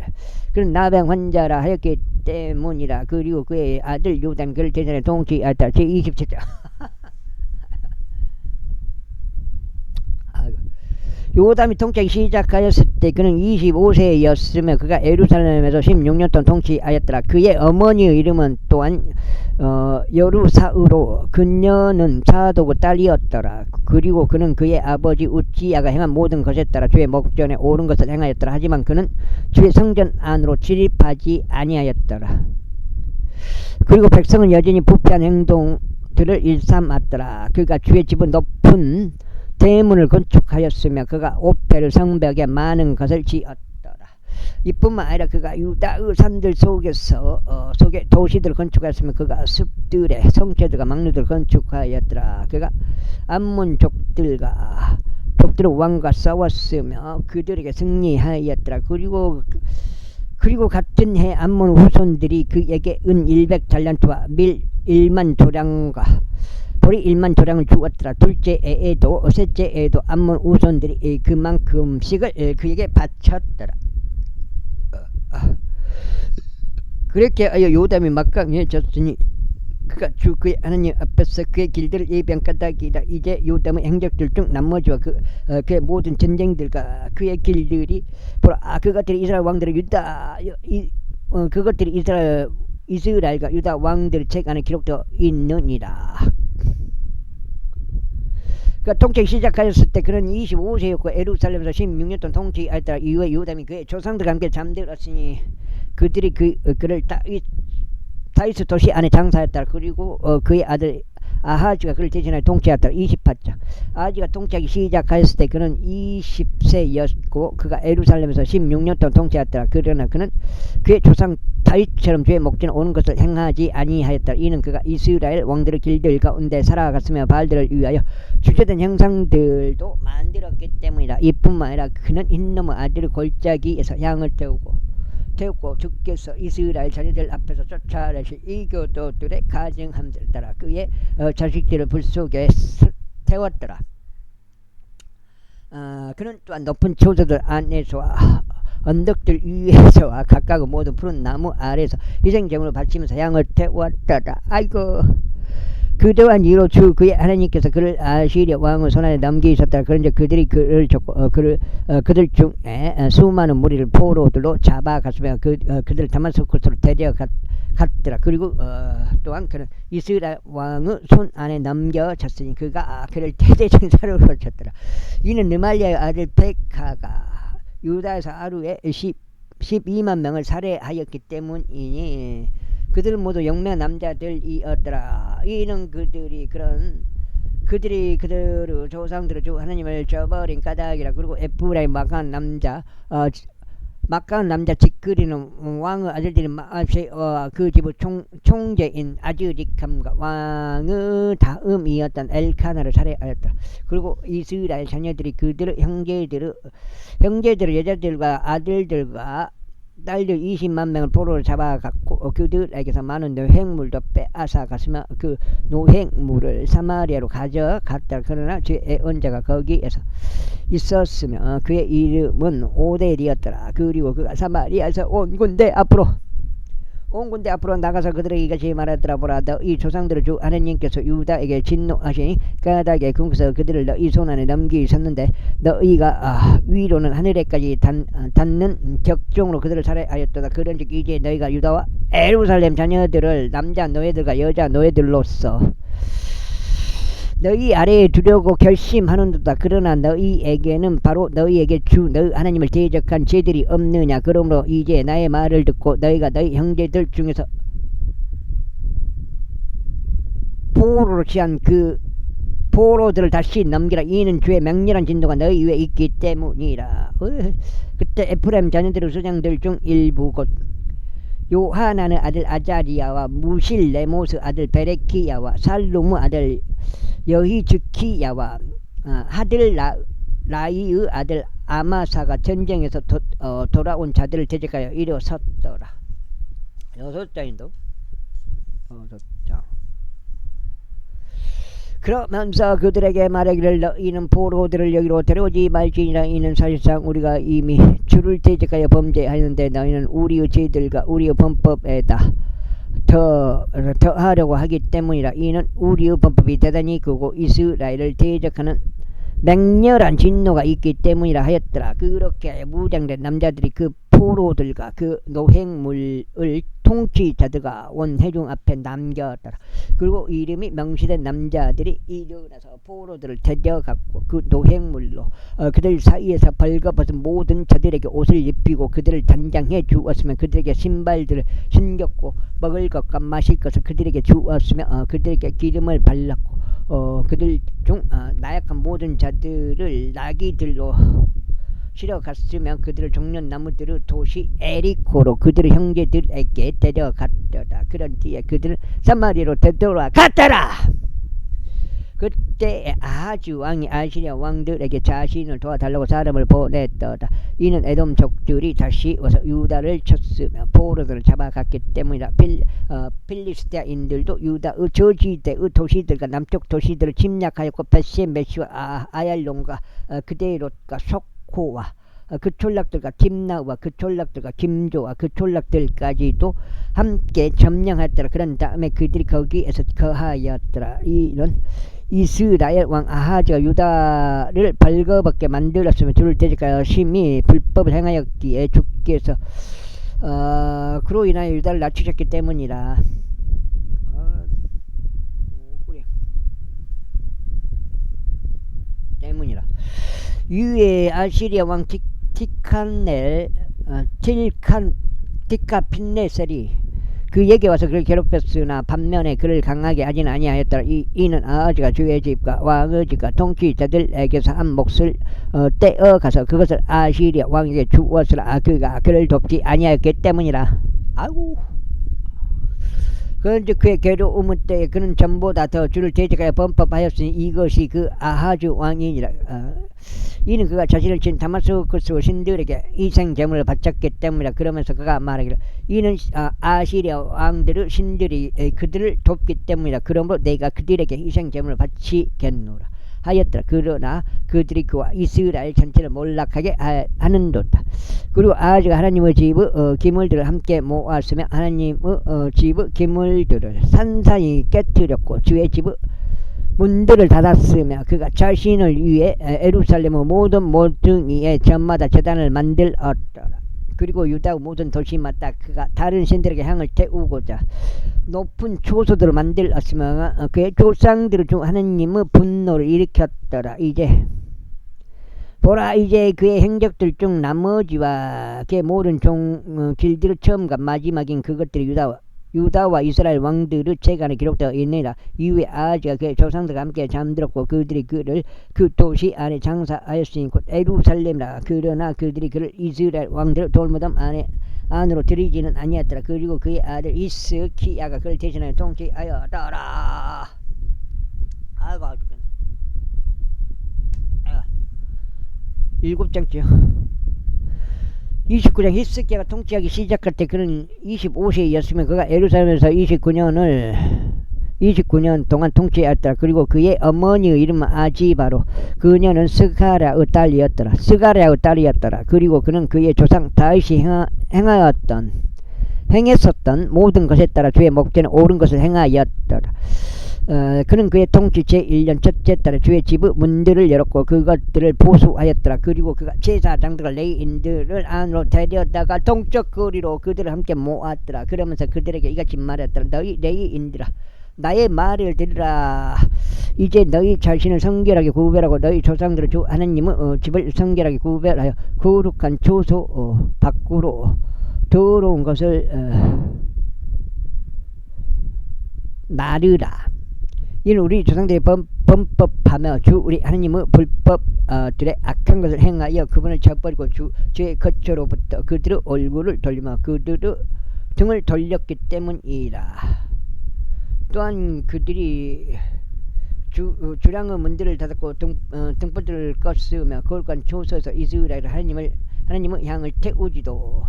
그는 나병 환자라 하였기 때문이라. 그리고 그의 아들 요담 그를 대전에 통치하였다. 제27장 요담이 통치하기 시작하였을 때 그는 25세였으며 그가 예루살렘에서 16년 동안 통치하였더라. 그의 어머니의 이름은 또한 여루사으로 그녀는 사도고 딸이었더라. 그리고 그는 그의 아버지 우찌야가 행한 모든 것에 따라 주의 목전에 옳은 것을 행하였더라. 하지만 그는 주의 성전 안으로 진입하지 아니하였더라. 그리고 백성은 여전히 부패한 행동들을 일삼았더라. 그가 주의 집은 높은 대문을 건축하였으며 그가 오페를 성벽에 많은 것을 지었더라. 이뿐만 아니라 그가 유다의 산들 속에 도시들을 건축하였으며 그가 숲들에 성체들과 막루들을 건축하였더라. 그가 암몬 족들의 왕과 싸웠으며 그들에게 승리하였더라. 그리고 같은 해 암몬 후손들이 그에게 은 100달란트와 밀 1만 조량과 보리 1만 조량을 주었더라. 둘째 해에도 셋째 해에도 암몬 후손들이 그만큼씩을 그에게 바쳤더라. 그렇게 하여 요담이 막강해졌으니 그가 주 그의 하나님 앞에서 그의 길들을 예비한까닭이다. 이제 요담의 행적들 중 나머지와 그의 모든 전쟁들과 그의 길들이 보라, 그것들이 이스라엘 왕들의 그것들이 이스라엘과 유다 왕들의 책 안에 기록되어 있느니라. 그가 통치 시작하였을 때 그는 25세였고 예루살렘에서 16년 동안 통치하였더라. 이후에 요담이 그의 조상들과 함께 잠들었으니 그들이 그를 다윗 도시 안에 장사했더라. 그리고 그의 아들 아하지가 그를 대신하여 통치하였더라. 28장. 아하지가 통치하기 시작하였을 때 그는 20세였고 그가 예루살렘에서 16년 동안 통치하였더라. 그러나 그는 그의 조상 다윗처럼 주의 목전에 오는 것을 행하지 아니하였더라. 이는 그가 이스라엘 왕들의 길들 가운데 살아갔으며 바알들을 위하여 주제된 형상들도 만들었기 때문이다. 이뿐만 아니라 그는 흰놈의 아들의 골짜기에서 향을 태우고 주께서 이스라엘 자녀들 앞에서 쫓아내실 이교도들의 가증함들 따라 그의 자식들을 불 속에 태웠더라. 그는 또한 높은 초소들 안에서와 언덕들 위에서와 각각 모든 푸른 나무 아래에서 희생제물을 바치면서 향을 태웠더라. 아이고, 그 또한 이로 주 그의 하나님께서 그를 아시리아 왕의 손안에 넘기셨더라. 그런데 그들이 그를 쫓고 그들 중에 수많은 무리를 포로들로 잡아갔으며 그들을 다마스쿠스로 데려갔더라. 그리고 또한 그는 이스라엘 왕의 손 안에 넘겨졌으니 그가 그를 대대장사로 쳤더라. 이는 느말리아의 아들 베카가 유다에서 하루에 12만 명을 살해하였기 때문이니 그들은 모두 영매한 남자들이었더라. 이는 그들이 그들의 조상들의 주 하나님을 저버린 까닭이라. 그리고 에프라임 막강한 남자 짓거리는 왕의 아들들이 그 집의 총재인 아즈리캄과 왕의 다음이었던 엘카나를 살해하였더라. 그리고 이스라엘 자녀들이 그들의 형제들의 여자들과 아들들과 딸들 20만 명을 포로로 잡아갔고 그들에게서 많은 노획물도 빼앗아 갔으며 그 노획물을 사마리아로 가져갔다. 그러나 주의 애언자가 거기에서 있었으며 그의 이름은 오델이었더라. 그리고 그가 사마리아에서 온 군대 앞으로 나가서 그들에게 이같이 말하더라. 보라, 너희 조상들의 주 하나님께서 유다에게 진노하시니 까닭에 궁에서 그들을 너희 손안에 넘기셨는데 너희가 위로는 하늘에까지 닿는 격종으로 그들을 살해하였도다. 그런즉 이제 너희가 유다와 예루살렘 자녀들을 남자 노예들과 여자 노예들로서 너희 아래에 두려고 결심하는도다. 그러나 너희에게는 바로 너희에게 주 너희 하나님을 대적한 죄들이 없느냐. 그러므로 이제 나의 말을 듣고 너희가 너희 형제들 중에서 포로로 취한 그 포로들을 다시 넘기라. 이는 주의 맹렬한 진노가 너희 위에 있기 때문이라. 그때 에프라임 자녀들의 수장들 중 일부 곧 요하나의 아들 아자리야와 무실레모스 아들 베레키야와 살룸의 아들 여히즈키야와 하들라이의 아들 아마사가 전쟁에서 돌아온 자들을 대적하여 일어섰더라. 6장인도 6장. 그러면서 그들에게 말하기를 너희는 포로들을 여기로 데려오지 말지니라. 이는 사실상 우리가 이미 주를 대적하여 범죄하였는데 너희는 우리의 죄들과 우리의 범법에다 더하려고 하기 때문이라. 이는 우리의 범법이 대단히 크고 이스라엘을 대적하는 맹렬한 진노가 있기 때문이라 하였더라. 그렇게 무장된 남자들이 그 포로들과 그 노획물을 통치자들과 온 회중 앞에 남겼더라. 그리고 이름이 명시된 남자들이 일어나서 포로들을 데려갔고 그 노획물로 그들 사이에서 벌거벗은 모든 자들에게 옷을 입히고 그들을 단장해 주었으며 그들에게 신발들을 신겼고 먹을 것과 마실 것을 그들에게 주었으며 그들에게 기름을 발랐고 그들 중 나약한 모든 자들을 나귀들로 실어갔으며 그들을 종련 나무들의 도시 에리코로 그들의 형제들에게 데려갔더라. 그런 뒤에 그들은 사마리아로 되돌아갔더라. 그때 아하즈 왕이 아시리아 왕들에게 자신을 도와달라고 사람을 보냈더라. 이는 에돔 족들이 다시 와서 유다를 쳤으며 포로들을 잡아갔기 때문이라. 필리스테인들도 유다의 저지대의 도시들과 남쪽 도시들을 침략하였고 벳시메시와 아얄론과 그데롯과 속코와 그 촌락들과 tim나와 그 촌락들과 김조와 그 촌락들까지도 함께 점령하였더라. 그런 다음에 그들이 거기에서 거하였더라. 이런 이스라엘 왕 아하즈가 유다를 벌거벗게 만들었으며 주를 대적하여 심히 불법을 행하였기에 주께서 그로 인하여 유다를 낮추셨기 때문이라. 이에 아시리아 왕 티카핀네셀이 그에게 와서 그를 괴롭혔으나 반면에 그를 강하게 하지는 아니하였더라. 이는 아하즈가 주의 집과 왕의 집과 통치자들에게서 한 몫을 떼어가서 그것을 아시리아 왕에게 주었으나 그가 그를 돕지 아니하였기 때문이라. 아이고. 그런즉 그의 괴로움 때에 그는 전보다 더 주를 대적하여 범법하였으니 이것이 그 아하즈 왕이니라. 이는 그가 자신을 친 다마스쿠스 신들에게 희생제물을 바쳤기 때문이라. 그러면서 그가 말하기를 이는 아시리아 왕들의 신들이 그들을 돕기 때문이라. 그러므로 내가 그들에게 희생제물을 바치겠노라 하였더라. 그러나 그들이 그와 이스라엘 전체를 몰락하게 하는도다. 그리고 아하즈가 하나님의 집의 기물들을 함께 모았으며 하나님의 집의 기물들을 산산히 깨뜨렸고 주의 집의 문들을 닫았으며 그가 자신을 위해 예루살렘의 모든 모퉁이에 전마다 제단을 만들었더라. 그리고 유다의 모든 도시마다 그가 다른 신들에게 향을 태우고자 높은 초소들을 만들었으며 그의 조상들 중 하나님의 분노를 일으켰더라. 이제 보라, 이제 그의 행적들 중 나머지와 그의 모든 길들의 처음과 마지막인 그것들이 유다와 이스라엘 왕들의 재간에 기록되어 있느니라. 이후에 아하즈가 그의 조상들과 함께 잠들었고 그들이 그를 그 도시 안에 장사하였으니 곧 예루살렘이라. 그러나 그들이 그를 이스라엘 왕들의 돌무덤 안으로 들이지는 아니었더라. 그리고 그의 아들 히스기야가 그를 대신하여 통치하였더라. 아이고 죽겠네. 7장째요. 29장 히스기야가 통치하기 시작할 때 그는 25세였으며 그가 예루살렘에서 29년 동안 통치하였더라. 그리고 그의 어머니의 이름은 아지바로 그녀는 스가랴의 딸이었더라. 그리고 그는 그의 조상 다윗이 행했었던 모든 것에 따라 주의 목전에 옳은 것을 행하였더라. 그는 그의 통치 제1년 첫째 달에 주의 집의 문들을 열었고 그것들을 보수하였더라. 그리고 그가 제사장들과 레위인들을 안으로 데려다가 동쪽 거리로 그들을 함께 모았더라. 그러면서 그들에게 이같이 말했더라. 너희 레위인들아, 나의 말을 들으라. 이제 너희 자신을 성결하게 구별하고 너희 조상들의 주 하나님의 집을 성결하게 구별하여 거룩한 초소 밖으로 더러운 것을 나르라. 이는 우리 조상들이 범법하며 주 우리 하나님의 불법들의 악한 것을 행하여 그분을 쳐버리고 주의 거처로부터 그들의 얼굴을 돌리며 그들의 등을 돌렸기 때문이라. 또한 그들이 주량의 문들을 닫았고 등불들을 껐으며 거룩한 초소에서 이스라엘 하나님의 향을 태우지도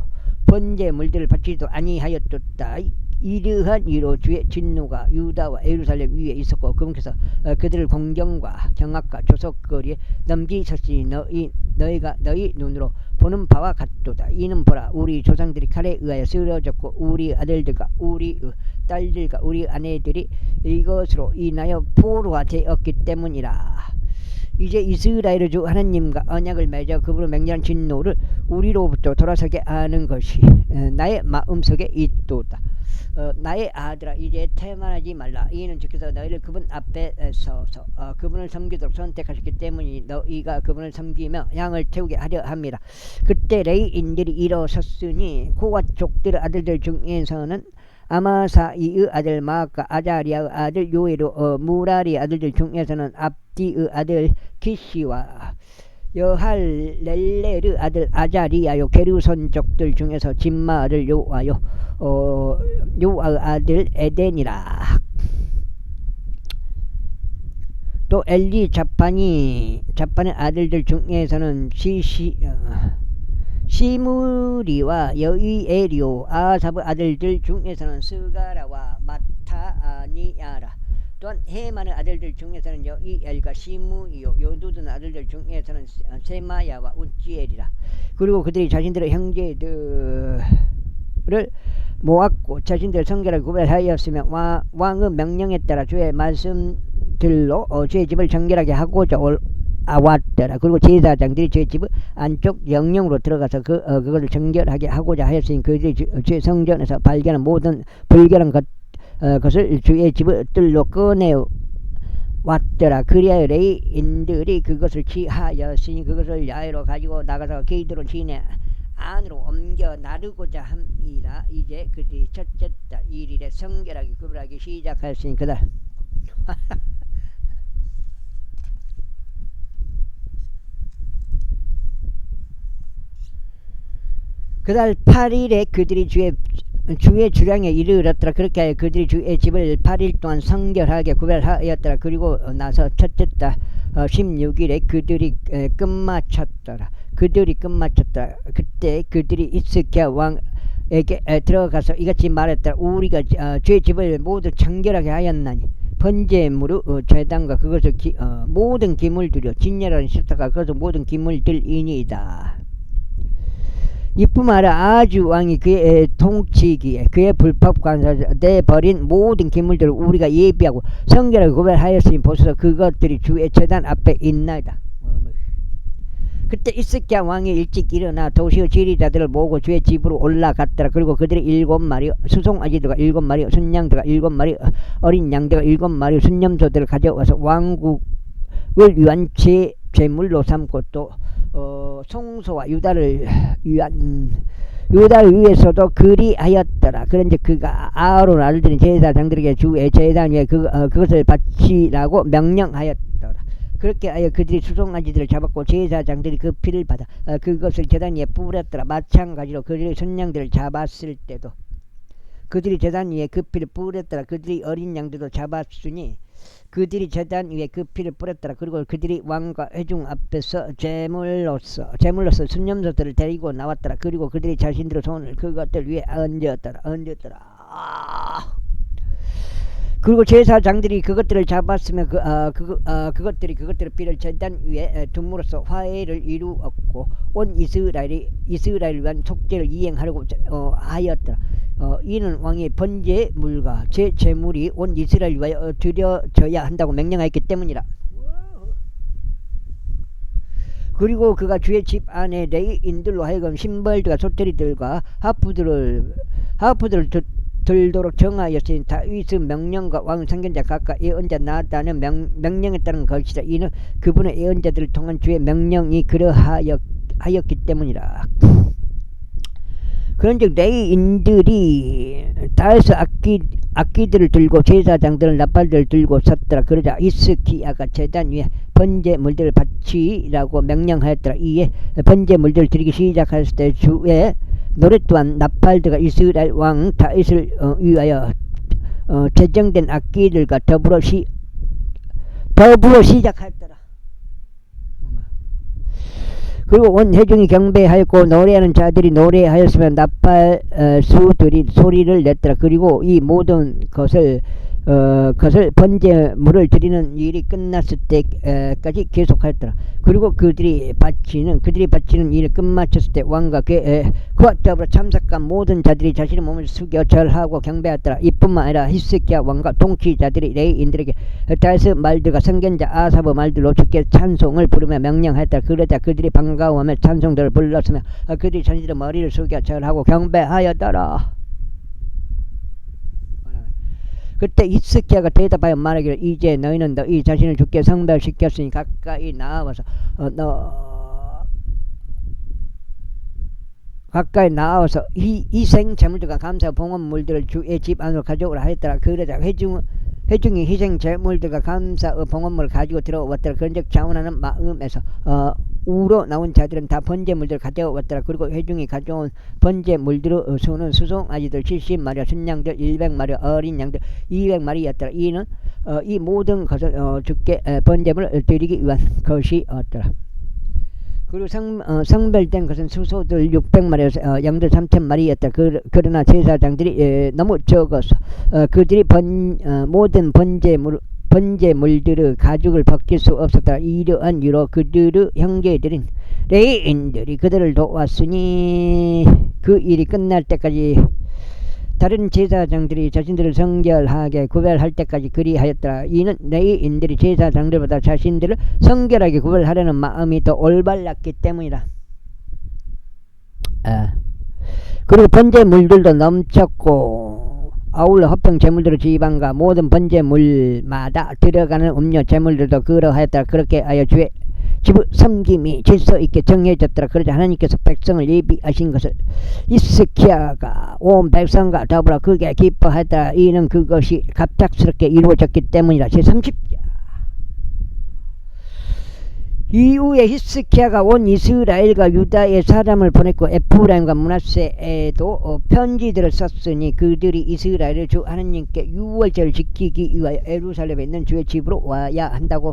번제 물들을 바치지도 아니하였도다. 이러한 이로 주의 진노가 유다와 예루살렘 위에 있었고 그분께서 그들을 공경과 경악과 조속거리에 넘기셨으니 너희가 너희 눈으로 보는 바와 같도다. 이는 보라, 우리 조상들이 칼에 의하여 쓰러졌고 우리 아들들과 우리 딸들과 우리 아내들이 이것으로 인하여 포로가 되었기 때문이라. 이제 이스라엘의 주 하나님과 언약을 맺어 그분의 맹렬한 진노를 우리로부터 돌아서게 하는 것이 나의 마음속에 있도다. 나의 아들아 이제 태만하지 말라. 이는 주께서 너희를 그분 앞에 서서 그분을 섬기도록 선택하셨기 때문이니 너희가 그분을 섬기며 양을 태우게 하려 합니다. 그때 레위인들이 일어섰으니 고앗 족들의 아들들 중에서는 아마사이의 아들 마아카, 아자리아의 아들 요에로, 무라리의 아들들 중에서는 압디의 아들 기시와 여할렐레르 아들 아자리아요, 게르손족들 중에서 짐마 아들 요아요, 요아의 아들 에덴이라. 또 엘리 자판의 아들들 중에서는 시무리와 여이에리오, 아사브 아들들 중에서는 스가라와 마타니아라. 또한 헤만의 아들들 중에서는 여이엘과 시무이요, 요두둔 아들들 중에서는 세마야와 우찌엘이라. 그리고 그들이 자신들의 형제들을 모았고 자신들의 성결을 구별하였으며 왕의 명령에 따라 주의 말씀들로 주의 집을 정결하게 하고자 왔더라. 그리고 제사장들이 주의 집 안쪽 영역으로 들어가서 그것을 정결하게 하고자 하였으니 그들이 주의 성전에서 발견한 모든 불결한 것을 주의 집의 뜰로 꺼내 왔더라. 그리하여 레위인들이 그것을 취하였으니 그것을 야외로 가지고 나가서 게이드론 시내 안으로 옮겨 나르고자 함이라. 이제 그들이 첫째 달 1일에 성결하게 구별하기 시작하였으니 그날 그달 8일에 그들이 주의 주량에 이르렀더라. 그렇게 하여 그들이 주의 집을 8일 동안 성결하게 구별하였더라. 그리고 나서 첫째 달 16일에 그들이 끝마쳤더라. 그때 그들이 이스기야 왕에게 들어가서 이같이 말했더라. 우리가 주의 집을 모두 정결하게 하였나니 번제물의 제단과 그것을 모든 기물들이요 진열하는 식사가 그것을 모든 기물들이니이다. 이뿐만 아니라 아주 왕이 그의 통치기에 그의 불법 관사에 내버린 모든 기물들을 우리가 예비하고 성결하게 구별하였으니 보소서 그것들이 주의 제단 앞에 있나이다. 그때 이스기야 왕이 일찍 일어나 도시의 지리자들을 모으고 주의 집으로 올라갔더라. 그리고 그들이 7마리 수송아지들과 7마리 순양들과 7마리 어린 양들과 7마리 순념소들을 가져와서 왕국을 위한 제물로 삼고 또 송소와 유다를 위해서도 그리하였더라. 그런데 그가 아론 아들들인 제사장들에게 주의 제단 위에 그것을 바치라고 명령하였더라. 그렇게 하여 그들이 수송아지들을 잡았고 제사장들이 그 피를 받아 그것을 제단 위에 뿌렸더라. 마찬가지로 그들이 순양들을 잡았을 때도 그들이 제단 위에 그 피를 뿌렸더라. 그들이 어린 양들도 잡았으니 그들이 제단 위에 그 피를 뿌렸더라. 그리고 그들이 왕과 회중 앞에서 제물로서 순념소들을 데리고 나왔더라. 그리고 그들이 자신들의 손을 그것들 위에 얹었더라. 그리고 제사장들이 그것들을 잡았으며 그것들의 피를 제단 위에 둠으로써 화해를 이루었고 온 이스라엘을 위한 속죄를 이행하려고 하였더라. 이는 왕의 번제물과 제물이 온 이스라엘 위하여 드려져야 한다고 명령하였기 때문이라. 그리고 그가 주의 집 안에 레위인들로 하여금 심벌들과 소태리들과 하프들을 들도록 정하였으니 다윗의 명령과 왕의 선견자 각각 예언자 나타는 명령에 따른 것이다. 이는 그분의 예언자들을 통한 주의 명령이 그러하였기 때문이라. 그런즉 레위인들이 다에서 악기들을 들고 제사장들은 나팔들을 들고 섰더라. 그러자 이스기야가 제단 위에 번제물들을 바치라고 명령하였더라. 이에 번제물들을 드리기 시작했을 때 주의 노래 또한 나팔들과 이스라엘 왕 다윗을 위하여 제정된 악기들과 더불어 시작하였더라. 그리고 온 회중이 경배하였고 노래하는 자들이 노래하였으면 나팔 수들이 소리를 냈더라. 그리고 이 모든 것을 그것을 번제물을 드리는 일이 끝났을 때까지 계속하였더라. 그리고 그들이 바치는 일을 끝마쳤을 때 왕과 그와 더불어 참석한 모든 자들이 자신의 몸을 숙여 절하고 경배하였더라. 이뿐만 아니라 히스기야 왕과 통치자들이 레위인들에게 다윗의 말들과 선견자 아삽의 말들로 주께 찬송을 부르며 명령하였더라. 그러자 그들이 반가워하며 찬송들을 불렀으며 그들이 자신들의 머리를 숙여 절하고 경배하였더라. 그때 히스기야가 대답하여 말하기를 이제 너희는 너희 자신을 주께 성별시켰으니 가까이 나와서 희생 제물들과 감사 봉헌물들을 주의 집 안으로 가져오라 하였더라. 그러자 회중이 희생 제물들과 감사 봉헌물을 가지고 들어왔더라. 그런즉 자원하는 마음에서 우로 나온 자들은 다 번제물들을 가져왔더라. 그리고 회중이 가져온 번제물들의 수는 수송아지들 70마리, 순양들 100마리, 어린 양들 200마리였더라. 이 모든 것을 주께 번제물을 드리기 위한 것이었더라. 그리고 성별된 것은 수소들 600마리, 양들 3000마리였다. 그러나 제사장들이 너무 적어서 그들이 모든 번제물들의 가죽을 벗길 수 없었다. 이러한 이유로 그들의 형제들인 레위인들이 그들을 도왔으니 그 일이 끝날 때까지 다른 제사장들이 자신들을 성결하게 구별할 때까지 그리하였더라. 이는 레위인들이 제사장들보다 자신들을 성결하게 구별하려는 마음이 더 올바랐기 때문이다. 그리고 번제물들도 넘쳤고 아울러 합병 제물들의 지방과 모든 번제물마다 들어가는 음료 제물들도 그러하였더라. 그렇게 하여 주의 집의 섬김이 질서 있게 정해졌더라. 그러자 하나님께서 백성을 예비하신 것을 히스기야가 온 백성과 더불어 그게 기뻐하였더라. 이는 그것이 갑작스럽게 이루어졌기 때문이라. 제30절 이후에 히스기야가 온 이스라엘과 유다의 사람을 보냈고 에프라임과 므낫세에도 편지들을 썼으니 그들이 이스라엘의 주 하나님께 유월절을 지키기 위하여 예루살렘에 있는 주의 집으로 와야 한다고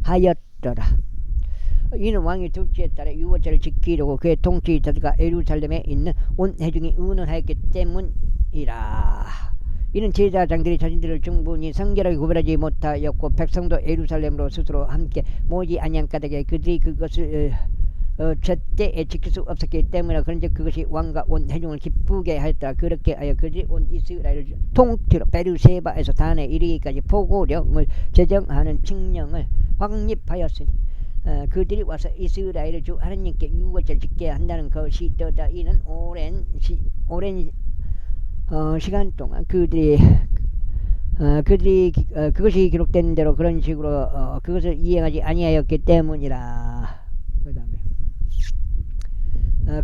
하였더라. 이는 왕이 둘째 달에 유월절을 지키려고 그의 통치자들과 예루살렘에 있는 온 회중이 의논하였기 때문이라. 이는 제사장들이 자신들을 충분히 성결하게 구별하지 못하였고 백성도 예루살렘으로 스스로 함께 모이지 아니한 까닭에 그들이 그것을 제때에 지킬 수 없었기 때문이라. 그런데 그것이 왕과 온 회중을 기쁘게 하였더라. 그렇게 하여 그들이 온 이스라엘을 통틀어 베르세바에서 단에 이르기까지 포고령을 제정하는 칙령을 확립하였으니 그들이 와서 이스라엘의 주 하나님께 유월절 지켜야 한다는 것이더다. 이는 오랜 시간 동안 그것이 기록된 대로 그런 식으로 그것을 이행하지 아니하였기 때문이라. 그 다음에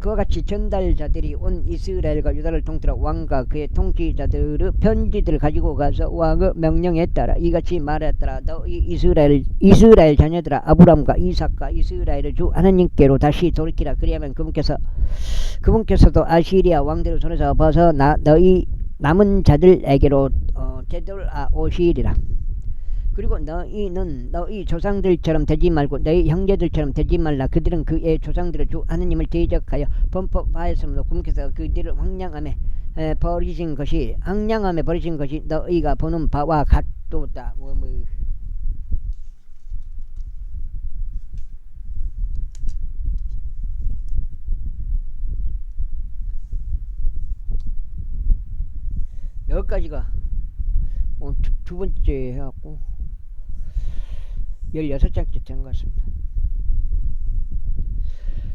그와 같이 전달자들이 온 이스라엘과 유다를 통틀어 왕과 그의 통치자들의 편지들을 가지고 가서 왕의 명령에 따라 이같이 말했더라. 너희 이스라엘 자녀들아 아브람과 이삭과 이스라엘의 주 하나님께로 다시 돌이키라. 그리하면 그분께서도 아시리아 왕들의 손에서 벗어나 너희 남은 자들에게로 되돌아오시리라. 그리고 너희는 너희 조상들처럼 되지 말고 너희 형제들처럼 되지 말라. 그들은 그의 조상들의 주 하나님을 대적하여 범법하였으므로 그분께서 그들을 황량함에 버리신 것이 너희가 보는 바와 같도다. 여기까지가 두 번째 해갖고 16장째 된 것 같습니다.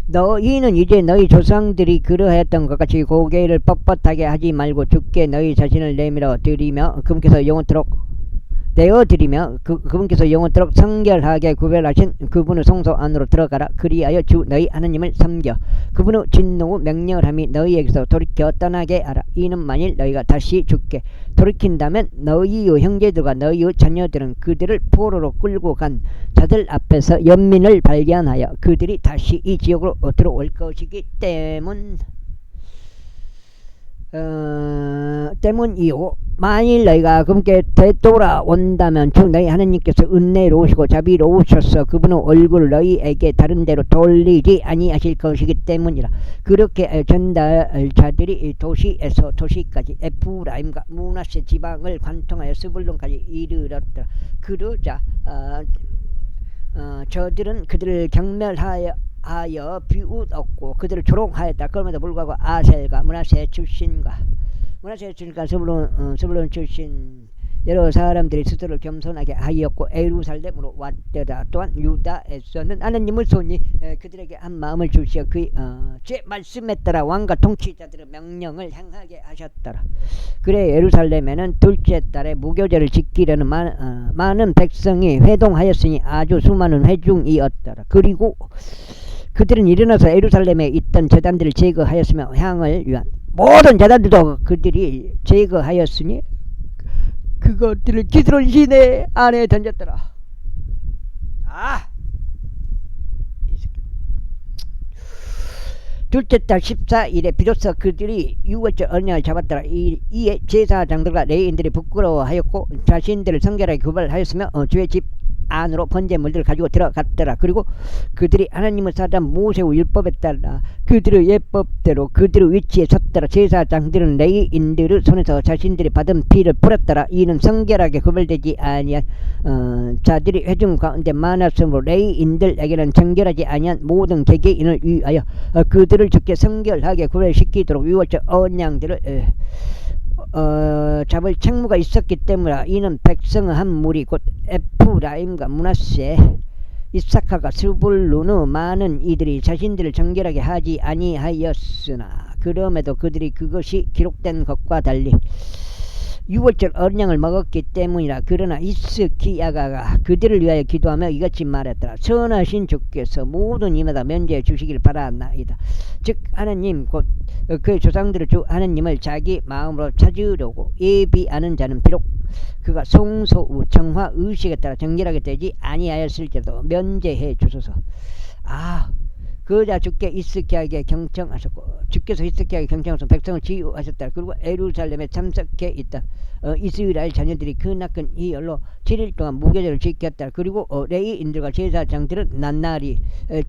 너희는 이제 너희 조상들이 그러하였던 것 같이 고개를 뻣뻣하게 하지 말고 주께 너희 자신을 내밀어 드리며 그분께서 영원토록 성결하게 구별하신 그분의 성소 안으로 들어가라. 그리하여 주 너희 하나님을 섬겨 그분의 진노 명령을 함이 너희에게서 돌이켜 떠나게 하라. 이는 만일 너희가 다시 주께 돌이킨다면 너희의 형제들과 너희의 자녀들은 그들을 포로로 끌고 간 자들 앞에서 연민을 발견하여 그들이 다시 이 지역으로 들어올 것이기 때문. 때문이요. 만일 너희가 그분께 되돌아온다면 주 너희 하나님께서 은혜로우시고 자비로우셔서 그분의 얼굴을 너희에게 다른 데로 돌리지 아니하실 것이기 때문이라. 그렇게 전달자들이 도시에서 도시까지 에프라임과 므낫세 지방을 관통하여 스불론까지 이르렀더라. 그러자 저들은 그들을 경멸하여 비웃었고 그들을 조롱하였다. 그럼에도 불구하고 아셀과 므낫세 출신과 스불론 출신 여러 사람들이 스스로를 겸손하게 하였고 예루살렘으로 왔더라. 또한 유다에서는 하나님의 손이 그들에게 한 마음을 주시어 제 말씀에 따라 왕과 통치자들의 명령을 행하게 하셨더라. 그래 예루살렘에는 둘째 달에 무교절을 지키려는 많은 백성이 회동하였으니 아주 수많은 회중이었더라. 그리고 그들은 일어나서 예루살렘에 있던 제단들을 제거하였으며 향을 위한 모든 제단들도 그들이 제거하였으니 그것들을 기드론 시내 안에 던졌더라. 둘째 달 14일에 비로소 그들이 유월절 언약을 잡았더라. 이에 제사장들과 레위인들이 부끄러워하였고 자신들을 성결하게 구별하였으며 주의 집 안으로 번제물들을 가지고 들어갔더라. 그리고 그들이 하나님의 사람 모세의 율법에 따라 그들의 예법대로 그들의 위치에 섰더라. 제사장들은 레위인들의 손에서 자신들이 받은 피를 뿌렸더라. 이는 성결하게 구별되지 아니한 자들이 회중 가운데 많았으므로 레위인들에게는 정결하지 아니한 모든 개개인을 위하여 그들을 적게 성결하게 구별시키도록 유월절 언양들을 잡을 책무가 있었기 때문이라. 이는 백성의 한 무리 곧 에프라임과 므낫세 이사카가 스불론의 많은 이들이 자신들을 정결하게 하지 아니하였으나 그럼에도 그들이 그것이 기록된 것과 달리 유월절 언약을 먹었기 때문이라. 그러나 히스기야가 그들을 위하여 기도하며 이같이 말했더라. 선하신 주께서 모든 이마다 면제해 주시길 바라나이다. 즉 하나님 곧 그의 조상들의 주 하나님을 자기 마음으로 찾으려고 예비하는 자는 비록 그가 성소의 정화 의식에 따라 정결하게 되지 아니하였을지라도 면제해 주소서. 그자 주께 히스기야에게 경청하셨고 주께서 히스기야에게 경청하셔서 백성을 치유하셨다. 그리고 예루살렘에 참석해 있던 이스라엘 자녀들이 그 낚은 이열로 7일 동안 무교절을 지켰다. 그리고 레위인들과 제사장들은 낱날이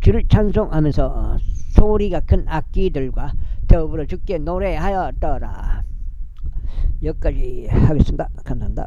주를 찬송하면서 소리가 큰 악기들과 더불어 주께 노래하였더라. 여기까지 하겠습니다. 감사합니다.